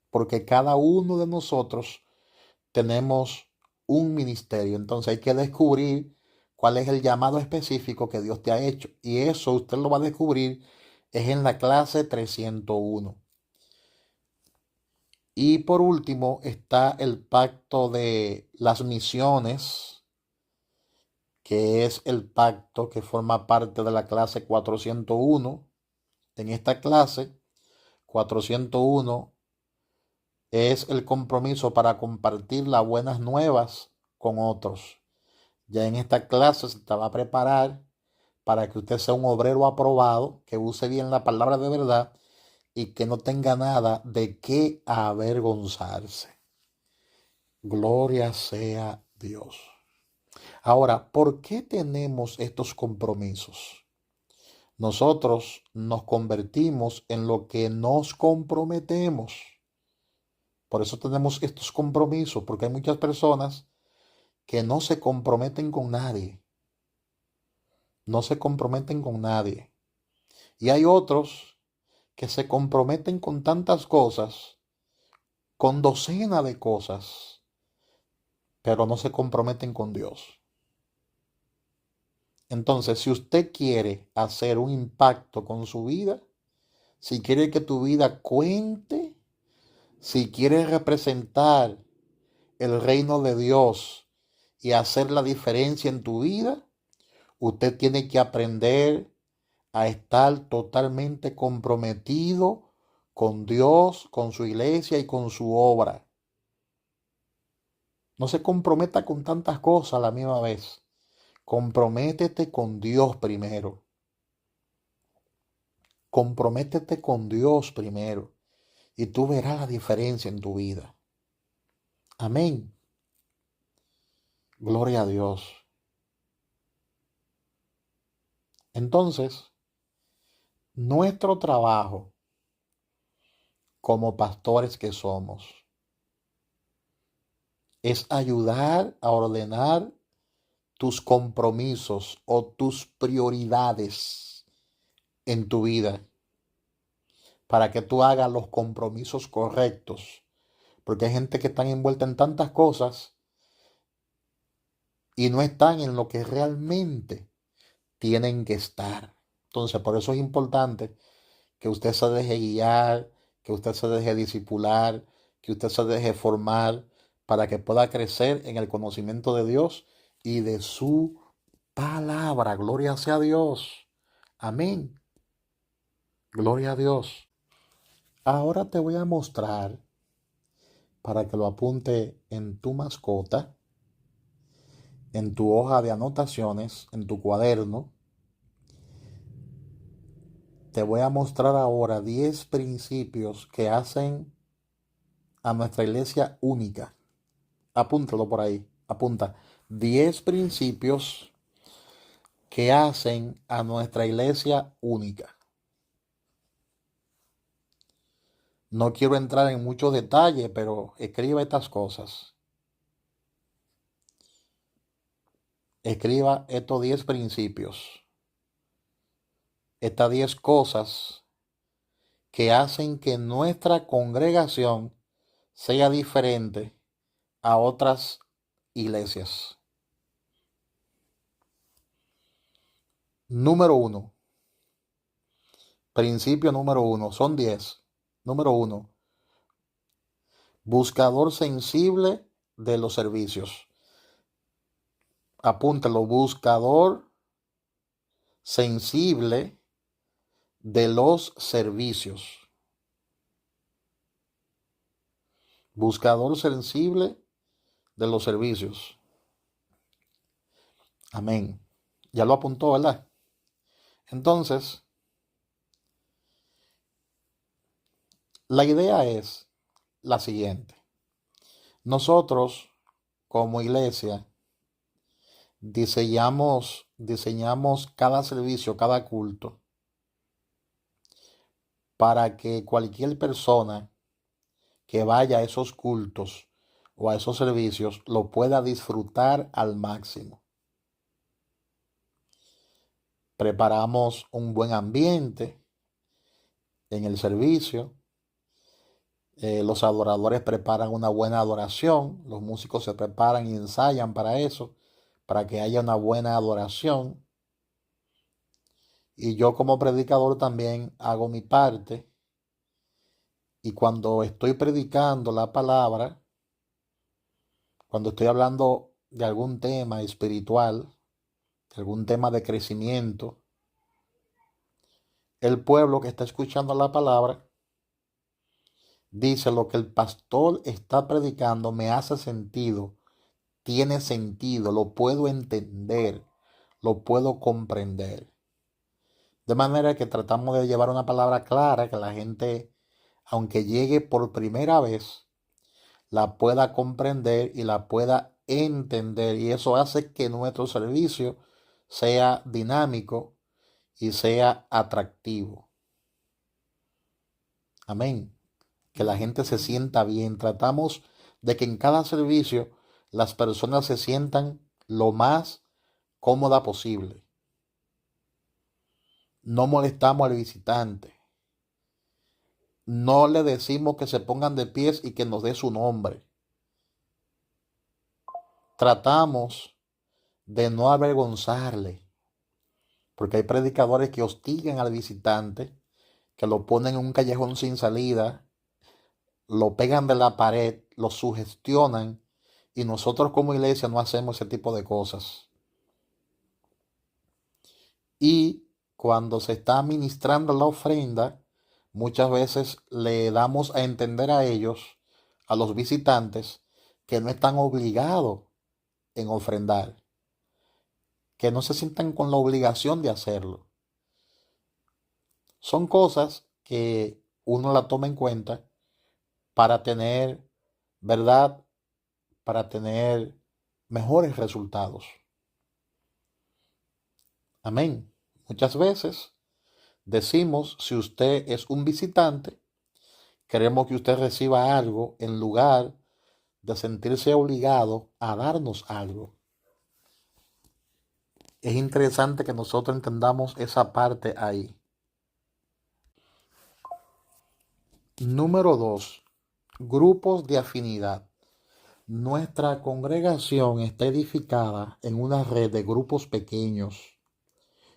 porque cada uno de nosotros tenemos un ministerio, entonces hay que descubrir cuál es el llamado específico que Dios te ha hecho, y eso usted lo va a descubrir es en la clase 301. Y por último está el pacto de las misiones, que es el pacto que forma parte de la clase 401. En esta clase 401 es el compromiso para compartir las buenas nuevas con otros. Ya en esta clase se te va a preparar para que usted sea un obrero aprobado, que use bien la palabra de verdad y que no tenga nada de qué avergonzarse. Gloria sea Dios. Ahora, ¿por qué tenemos estos compromisos? Nosotros nos convertimos en lo que nos comprometemos. Por eso tenemos estos compromisos, porque hay muchas personas que no se comprometen con nadie. No se comprometen con nadie. Y hay otros que se comprometen con tantas cosas, con docenas de cosas, pero no se comprometen con Dios. Entonces, si usted quiere hacer un impacto con su vida, si quiere que tu vida cuente, si quiere representar el reino de Dios y hacer la diferencia en tu vida, usted tiene que aprender a estar totalmente comprometido con Dios, con su iglesia y con su obra. No se comprometa con tantas cosas a la misma vez. Comprométete con Dios primero. Comprométete con Dios primero y tú verás la diferencia en tu vida. Amén. Gloria a Dios. Entonces, nuestro trabajo como pastores que somos es ayudar a ordenar tus compromisos o tus prioridades en tu vida para que tú hagas los compromisos correctos. Porque hay gente que está envuelta en tantas cosas y no están en lo que realmente tienen que estar. Entonces, por eso es importante que usted se deje guiar, que usted se deje discipular, que usted se deje formar para que pueda crecer en el conocimiento de Dios y de su palabra. Gloria sea a Dios. Amén. Gloria a Dios. Ahora te voy a mostrar, para que lo apunte en tu mascota, en tu hoja de anotaciones, en tu cuaderno. Te voy a mostrar ahora 10 principios que hacen a nuestra iglesia única. Apúntalo por ahí. Apunta. 10 principios que hacen a nuestra iglesia única. No quiero entrar en muchos detalles, pero escriba estas cosas. Escriba estos 10 principios. Estas 10 cosas que hacen que nuestra congregación sea diferente a otras iglesias. Número 1. Principio número 1. Son 10. Número 1. Buscador sensible de los servicios. Apúntalo. Buscador sensible de los servicios. Buscador sensible de los servicios. Amén. Ya lo apuntó, ¿verdad? Entonces, la idea es la siguiente. Nosotros, como iglesia, diseñamos cada servicio, cada culto, para que cualquier persona que vaya a esos cultos o a esos servicios lo pueda disfrutar al máximo. Preparamos un buen ambiente en el servicio. Los adoradores preparan una buena adoración. Los músicos se preparan y ensayan para eso, para que haya una buena adoración. Y yo como predicador también hago mi parte. Y cuando estoy predicando la palabra, cuando estoy hablando de algún tema espiritual, de algún tema de crecimiento, el pueblo que está escuchando la palabra dice: lo que el pastor está predicando me hace sentido, tiene sentido, lo puedo entender, lo puedo comprender. De manera que tratamos de llevar una palabra clara que la gente, aunque llegue por primera vez, la pueda comprender y la pueda entender. Y eso hace que nuestro servicio sea dinámico y sea atractivo. Amén. Que la gente se sienta bien. Tratamos de que en cada servicio las personas se sientan lo más cómoda posible. No molestamos al visitante. No le decimos que se pongan de pies y que nos dé su nombre. Tratamos de no avergonzarle, porque hay predicadores que hostigan al visitante, que lo ponen en un callejón sin salida, lo pegan de la pared, lo sugestionan, y nosotros como iglesia no hacemos ese tipo de cosas. Y cuando se está administrando la ofrenda, muchas veces le damos a entender a ellos, a los visitantes, que no están obligados en ofrendar, que no se sientan con la obligación de hacerlo. Son cosas que uno la toma en cuenta para tener, ¿verdad? Para tener mejores resultados. Amén. Muchas veces decimos, si usted es un visitante, queremos que usted reciba algo en lugar de sentirse obligado a darnos algo. Es interesante que nosotros entendamos esa parte ahí. Número 2. Grupos de afinidad. Nuestra congregación está edificada en una red de grupos pequeños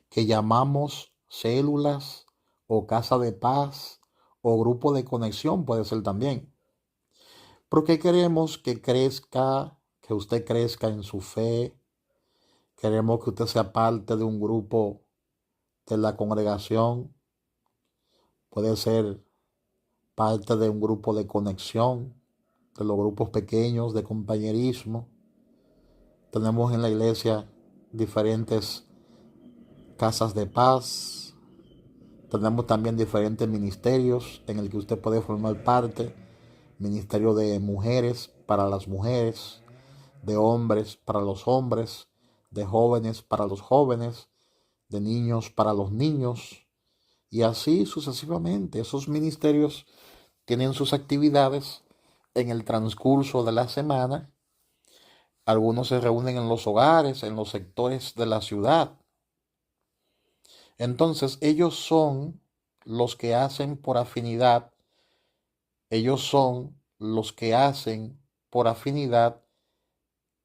que llamamos células o casa de paz o grupo de conexión, puede ser también. Porque queremos que crezca, que usted crezca en su fe. Queremos que usted sea parte de un grupo de la congregación. Puede ser parte de un grupo de conexión, de los grupos pequeños de compañerismo. Tenemos en la iglesia diferentes casas de paz. Tenemos también diferentes ministerios en el que usted puede formar parte. Ministerio de mujeres para las mujeres, de hombres para los hombres, de jóvenes para los jóvenes, de niños para los niños, y así sucesivamente. Esos ministerios tienen sus actividades en el transcurso de la semana. Algunos se reúnen en los hogares, en los sectores de la ciudad. Entonces ellos son los que hacen por afinidad. Ellos son los que hacen por afinidad,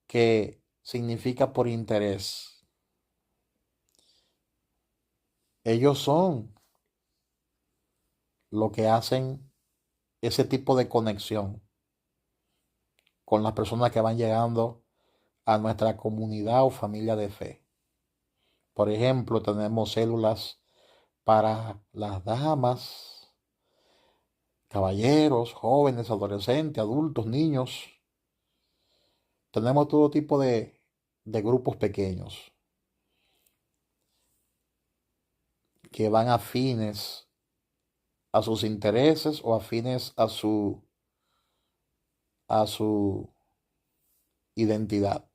que significa por interés. Ellos son los que hacen ese tipo de conexión con las personas que van llegando a nuestra comunidad o familia de fe. Por ejemplo, tenemos células para las damas, caballeros, jóvenes, adolescentes, adultos, niños. Tenemos todo tipo de grupos pequeños que van afines a sus intereses o afines a su identidad.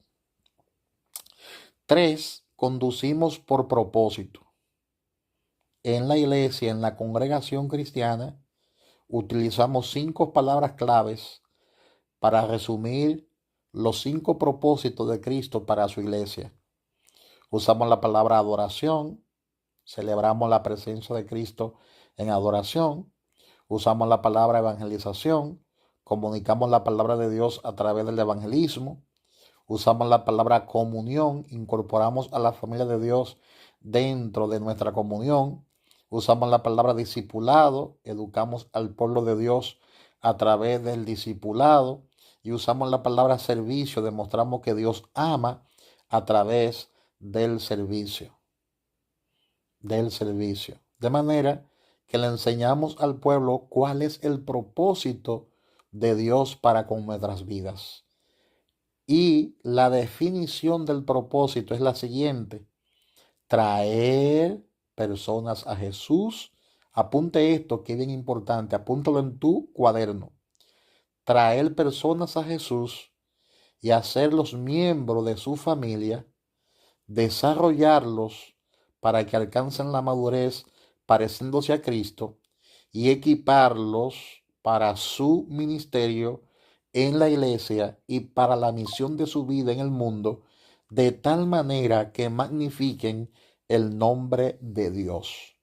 3. Conducimos por propósito. En la iglesia, en la congregación cristiana, utilizamos 5 palabras claves para resumir los 5 propósitos de Cristo para su iglesia. Usamos la palabra adoración, celebramos la presencia de Cristo en adoración. Usamos la palabra evangelización, comunicamos la palabra de Dios a través del evangelismo. Usamos la palabra comunión, incorporamos a la familia de Dios dentro de nuestra comunión. Usamos la palabra discipulado, educamos al pueblo de Dios a través del discipulado. Y usamos la palabra servicio, demostramos que Dios ama a través del servicio. De manera que le enseñamos al pueblo cuál es el propósito de Dios para con nuestras vidas. Y la definición del propósito es la siguiente: traer personas a Jesús. Apunte esto, que es bien importante, apúntalo en tu cuaderno. Traer personas a Jesús y hacerlos miembros de su familia, desarrollarlos para que alcancen la madurez pareciéndose a Cristo y equiparlos para su ministerio en la iglesia y para la misión de su vida en el mundo, de tal manera que magnifiquen el nombre de Dios.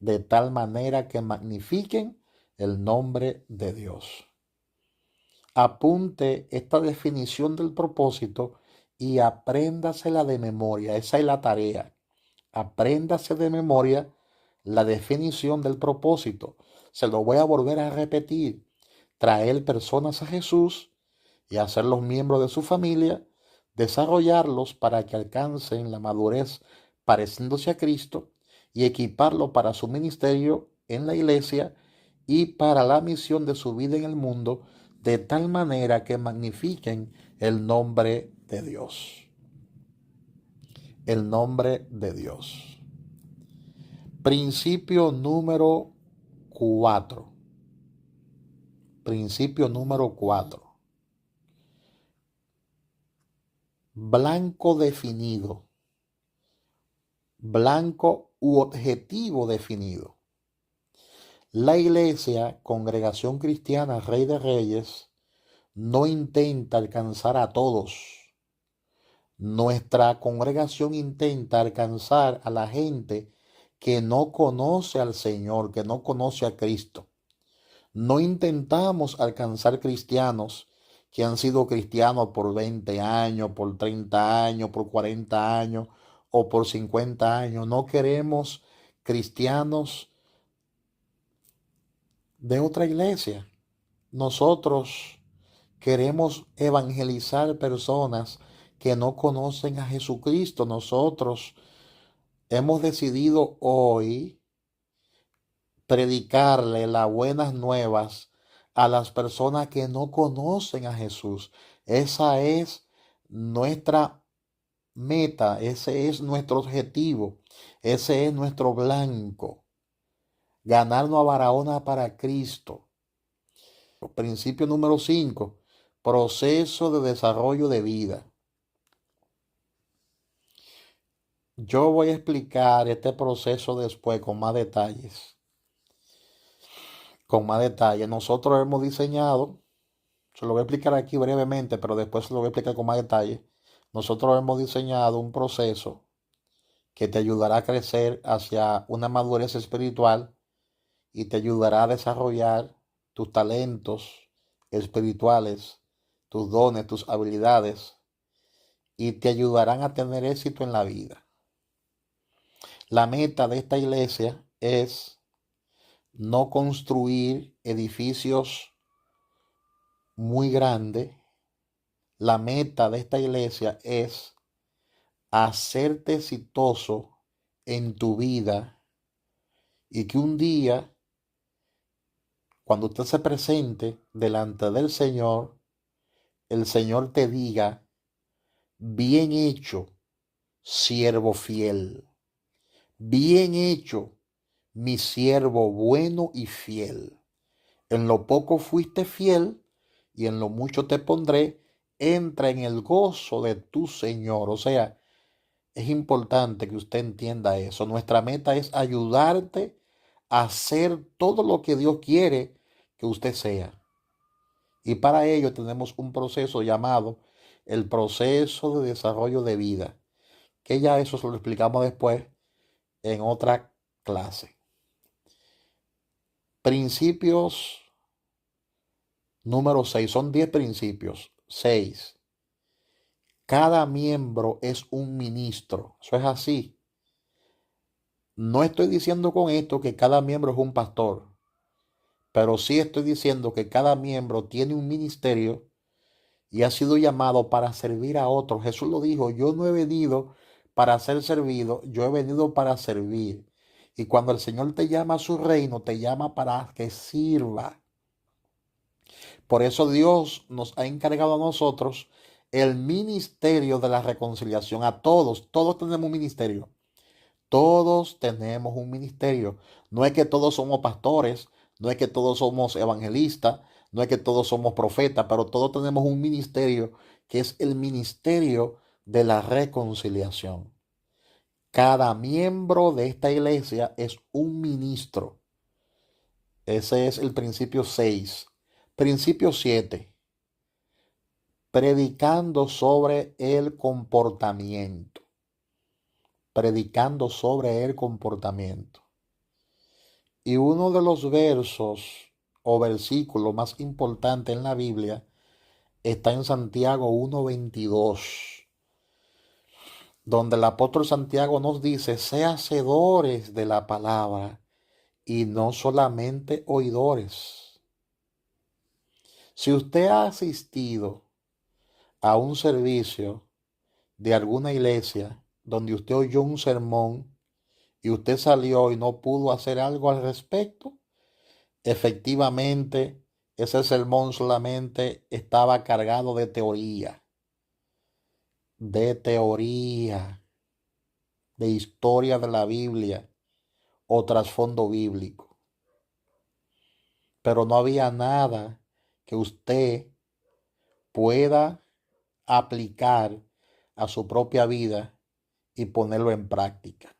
De tal manera que magnifiquen el nombre de Dios. Apunte esta definición del propósito y apréndasela de memoria. Esa es la tarea. Apréndase de memoria la definición del propósito. Se lo voy a volver a repetir. Traer personas a Jesús y hacerlos miembros de su familia, desarrollarlos para que alcancen la madurez pareciéndose a Cristo y equiparlos para su ministerio en la iglesia y para la misión de su vida en el mundo, de tal manera que magnifiquen el nombre de Dios. El nombre de Dios. Principio número 4. Principio número 4. Blanco definido. Blanco u objetivo definido. La iglesia, congregación cristiana, Rey de Reyes, no intenta alcanzar a todos. Nuestra congregación intenta alcanzar a la gente que no conoce al Señor, que no conoce a Cristo. No intentamos alcanzar cristianos que han sido cristianos por 20 años, por 30 años, por 40 años o por 50 años. No queremos cristianos de otra iglesia. Nosotros queremos evangelizar personas que no conocen a Jesucristo. Nosotros hemos decidido hoy predicarle las buenas nuevas a las personas que no conocen a Jesús. Esa es nuestra meta, ese es nuestro objetivo, ese es nuestro blanco. Ganarnos a Barahona para Cristo. Principio número 5. Proceso de desarrollo de vida. Yo voy a explicar este proceso después con más detalles. Nosotros hemos diseñado, se lo voy a explicar aquí brevemente, pero después se lo voy a explicar con más detalle. Nosotros hemos diseñado un proceso que te ayudará a crecer hacia una madurez espiritual y te ayudará a desarrollar tus talentos espirituales, tus dones, tus habilidades, y te ayudarán a tener éxito en la vida. La meta de esta iglesia es no construir edificios muy grandes. La meta de esta iglesia es hacerte exitoso en tu vida y que un día, cuando usted se presente delante del Señor, el Señor te diga: bien hecho, siervo fiel. Bien hecho, mi siervo bueno y fiel. En lo poco fuiste fiel y en lo mucho te pondré. Entra en el gozo de tu Señor. O sea, es importante que usted entienda eso. Nuestra meta es ayudarte a hacer todo lo que Dios quiere que usted sea. Y para ello tenemos un proceso llamado el proceso de desarrollo de vida, que ya eso se lo explicamos después en otra clase. Principios número 6. Son 10 principios. 6. Cada miembro es un ministro. Eso es así. No estoy diciendo con esto que cada miembro es un pastor, pero sí estoy diciendo que cada miembro tiene un ministerio y ha sido llamado para servir a otros. Jesús lo dijo: yo no he venido para ser servido, yo he venido para servir. Y cuando el Señor te llama a su reino, te llama para que sirva. Por eso Dios nos ha encargado a nosotros el ministerio de la reconciliación. A todos tenemos un ministerio. Todos tenemos un ministerio. No es que todos somos pastores, no es que todos somos evangelistas, no es que todos somos profetas, pero todos tenemos un ministerio que es el ministerio de la reconciliación. Cada miembro de esta iglesia es un ministro. Ese es el principio 6. Principio 7. Predicando sobre el comportamiento. Predicando sobre el comportamiento. Y uno de los versos o versículos más importantes en la Biblia está en Santiago 1:22, donde el apóstol Santiago nos dice: sé hacedores de la palabra y no solamente oidores. Si usted ha asistido a un servicio de alguna iglesia donde usted oyó un sermón y usted salió y no pudo hacer algo al respecto, efectivamente ese sermón solamente estaba cargado de teoría, de historia de la Biblia o trasfondo bíblico. Pero no había nada que usted pueda aplicar a su propia vida y ponerlo en práctica.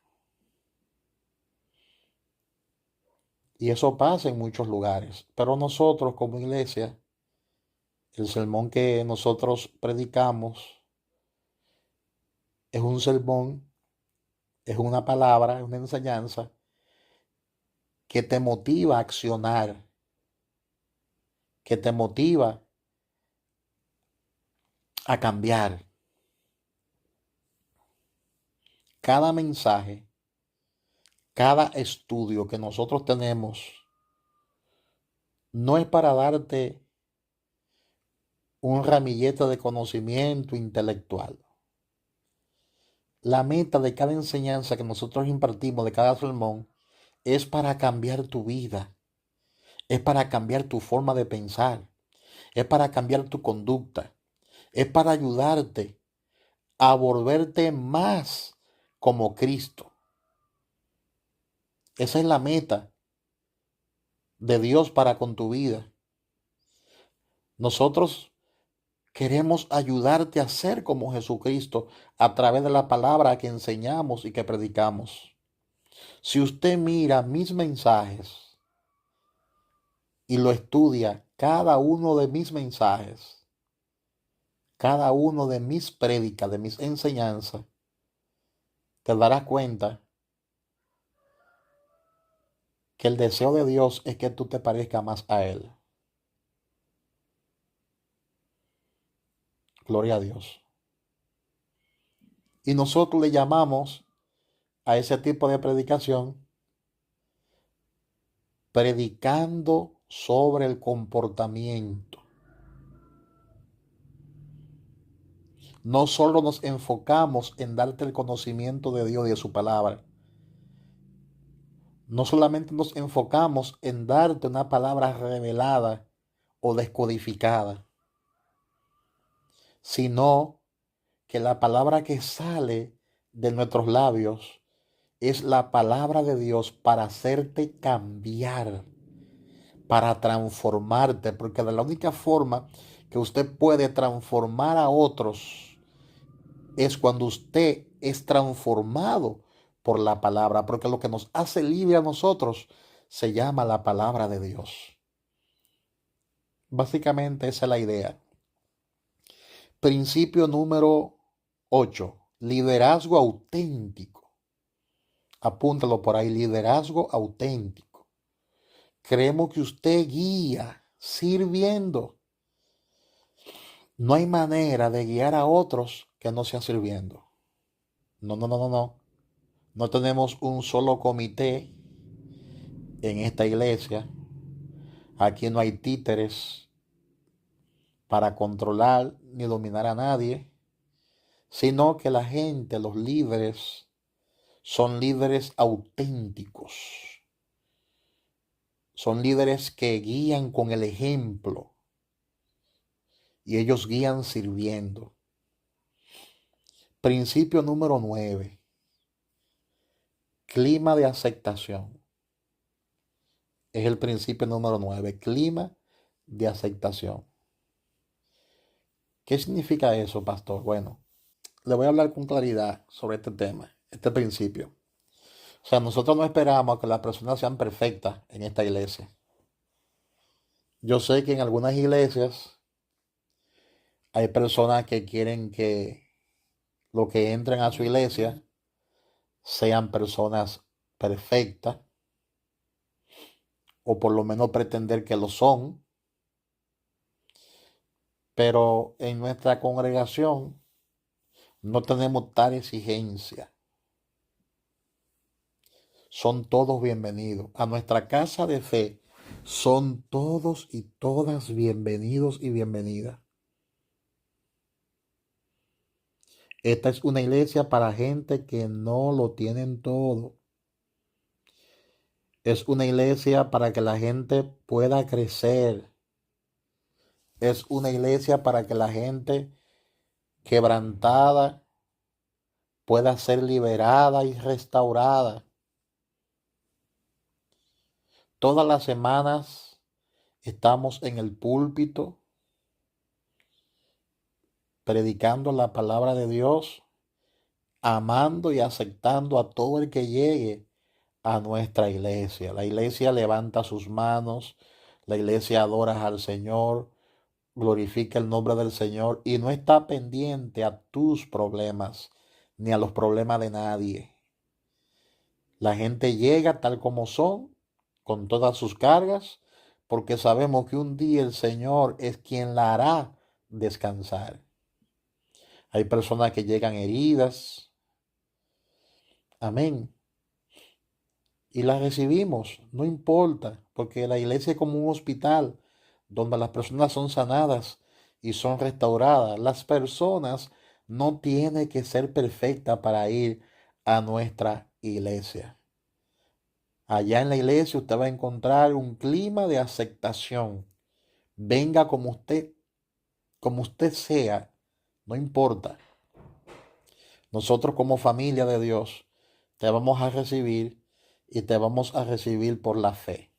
Y eso pasa en muchos lugares. Pero nosotros como iglesia, el sermón que nosotros predicamos es un sermón, es una palabra, es una enseñanza que te motiva a accionar, que te motiva a cambiar. Cada mensaje, cada estudio que nosotros tenemos no es para darte un ramillete de conocimiento intelectual. La meta de cada enseñanza que nosotros impartimos, de cada sermón, es para cambiar tu vida, es para cambiar tu forma de pensar, es para cambiar tu conducta, es para ayudarte a volverte más como Cristo. Esa es la meta de Dios para con tu vida. Nosotros queremos ayudarte a ser como Jesucristo a través de la palabra que enseñamos y que predicamos. Si usted mira mis mensajes y lo estudia, cada uno de mis mensajes, cada uno de mis prédicas, de mis enseñanzas, te darás cuenta que el deseo de Dios es que tú te parezcas más a Él. Gloria a Dios. Y nosotros le llamamos a ese tipo de predicación predicando sobre el comportamiento. No solo nos enfocamos en darte el conocimiento de Dios y de su palabra. No solamente nos enfocamos en darte una palabra revelada o descodificada, sino que la palabra que sale de nuestros labios es la palabra de Dios para hacerte cambiar, para transformarte, porque de la única forma que usted puede transformar a otros es cuando usted es transformado por la palabra, porque lo que nos hace libre a nosotros se llama la palabra de Dios. Básicamente esa es la idea. Principio número 8. Liderazgo auténtico. Apúntalo por ahí, liderazgo auténtico. Creemos que usted guía sirviendo. No hay manera de guiar a otros que no sea sirviendo. No, no, no, no, no. No tenemos un solo comité en esta iglesia. Aquí no hay títeres para controlar ni dominar a nadie, sino que la gente, los líderes, son líderes auténticos. Son líderes que guían con el ejemplo y ellos guían sirviendo. Principio número 9. Clima de aceptación. Es el principio número 9. Clima de aceptación. ¿Qué significa eso, pastor? Bueno, le voy a hablar con claridad sobre este tema. este principio. O sea, nosotros no esperamos que las personas sean perfectas en esta iglesia. Yo sé que en algunas iglesias hay personas que quieren que los que entren a su iglesia sean personas perfectas, o por lo menos pretender que lo son, pero en nuestra congregación no tenemos tal exigencia. Son todos bienvenidos. A nuestra casa de fe son todos y todas bienvenidos y bienvenidas. Esta es una iglesia para gente que no lo tienen todo. Es una iglesia para que la gente pueda crecer. Es una iglesia para que la gente quebrantada pueda ser liberada y restaurada. Todas las semanas estamos en el púlpito predicando la palabra de Dios, amando y aceptando a todo el que llegue a nuestra iglesia. La iglesia levanta sus manos, la iglesia adora al Señor, glorifica el nombre del Señor y no está pendiente a tus problemas ni a los problemas de nadie. La gente llega tal como son, con todas sus cargas, porque sabemos que un día el Señor es quien la hará descansar. Hay personas que llegan heridas, amén, y las recibimos, no importa, porque la iglesia es como un hospital donde las personas son sanadas y son restauradas. Las personas no tienen que ser perfectas para ir a nuestra iglesia. Allá en la iglesia usted va a encontrar un clima de aceptación. Venga como usted sea, no importa. Nosotros como familia de Dios te vamos a recibir y te vamos a recibir por la fe.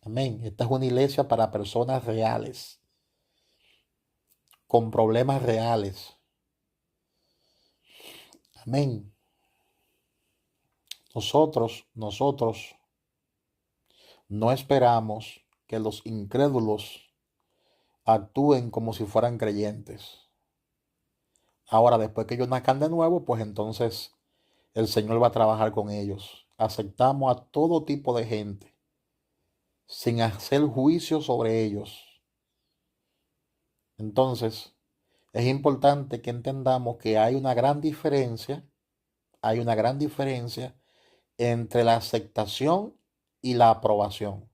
Amén. Esta es una iglesia para personas reales, con problemas reales. Amén. Nosotros no esperamos que los incrédulos actúen como si fueran creyentes. Ahora, después que ellos nazcan de nuevo, pues entonces el Señor va a trabajar con ellos. Aceptamos a todo tipo de gente sin hacer juicio sobre ellos. Entonces, es importante que entendamos que hay una gran diferencia entre la aceptación y la aprobación.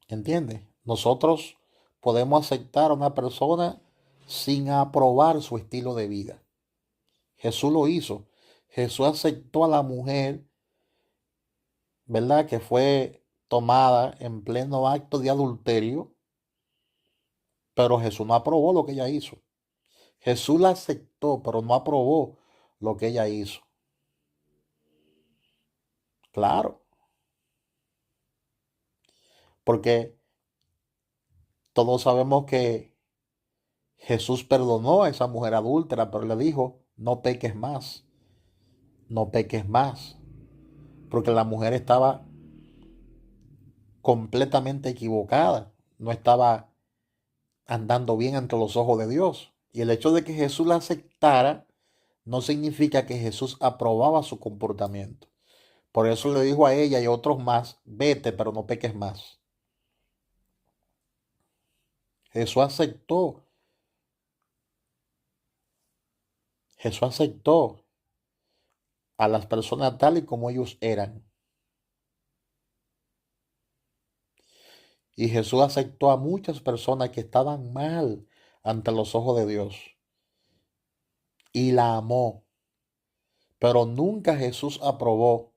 ¿Entiendes? Nosotros podemos aceptar a una persona sin aprobar su estilo de vida. Jesús lo hizo. Jesús aceptó a la mujer, ¿verdad? Que fue tomada en pleno acto de adulterio, pero Jesús no aprobó lo que ella hizo. Jesús la aceptó, pero no aprobó lo que ella hizo. Claro, porque todos sabemos que Jesús perdonó a esa mujer adúltera, pero le dijo, no peques más, no peques más, porque la mujer estaba completamente equivocada, no estaba andando bien ante los ojos de Dios. Y el hecho de que Jesús la aceptara no significa que Jesús aprobaba su comportamiento. Por eso le dijo a ella y a otros más, vete, pero no peques más. Jesús aceptó, Jesús aceptó a las personas tal y como ellos eran. Y Jesús aceptó a muchas personas que estaban mal ante los ojos de Dios y la amó. Pero nunca Jesús aprobó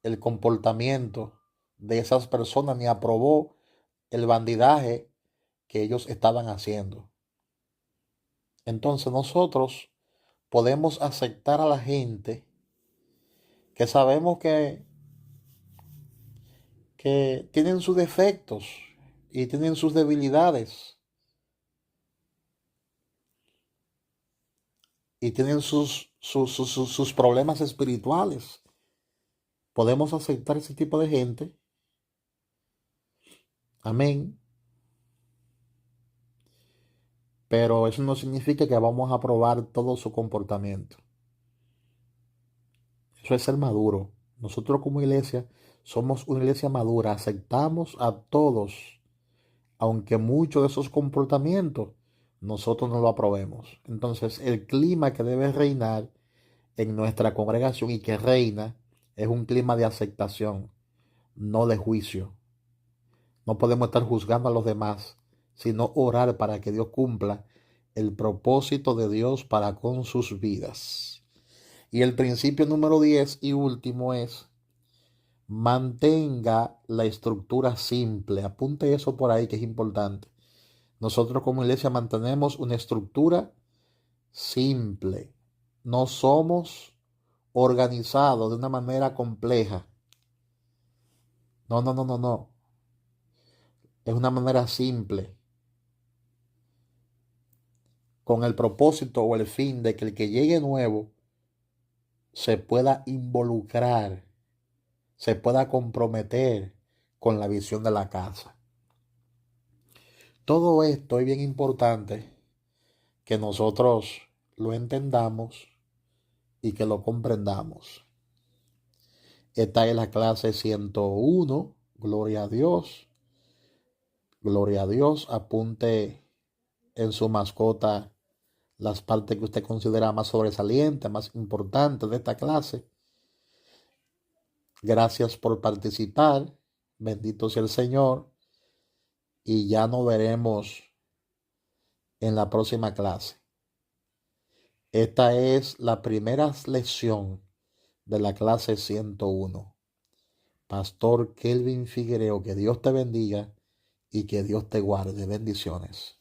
el comportamiento de esas personas ni aprobó el bandidaje que ellos estaban haciendo. Entonces nosotros podemos aceptar a la gente que sabemos que tienen sus defectos y tienen sus debilidades. y tienen sus problemas espirituales. Podemos aceptar ese tipo de gente. Amén. Pero eso no significa que vamos a aprobar todo su comportamiento. Eso es ser maduro. Nosotros como iglesia somos una iglesia madura. Aceptamos a todos, aunque muchos de esos comportamientos nosotros no lo aprobemos. Entonces, el clima que debe reinar en nuestra congregación y que reina es un clima de aceptación, no de juicio. No podemos estar juzgando a los demás, sino orar para que Dios cumpla el propósito de Dios para con sus vidas. Y el principio número 10 y último es: mantenga la estructura simple. Apunte eso por ahí que es importante. Nosotros como iglesia mantenemos una estructura simple. No somos organizados de una manera compleja. No, no, no, no, no. Es una manera simple, con el propósito o el fin de que el que llegue nuevo se pueda involucrar, se pueda comprometer con la visión de la casa. Todo esto es bien importante que nosotros lo entendamos y que lo comprendamos. Esta es la clase 101. Gloria a Dios. Gloria a Dios. Apunte en su mascota las partes que usted considera más sobresalientes, más importantes de esta clase. Gracias por participar. Bendito sea el Señor. Y ya nos veremos en la próxima clase. Esta es la primera lección de la clase 101. Pastor Kelvin Figuereo, que Dios te bendiga y que Dios te guarde. Bendiciones.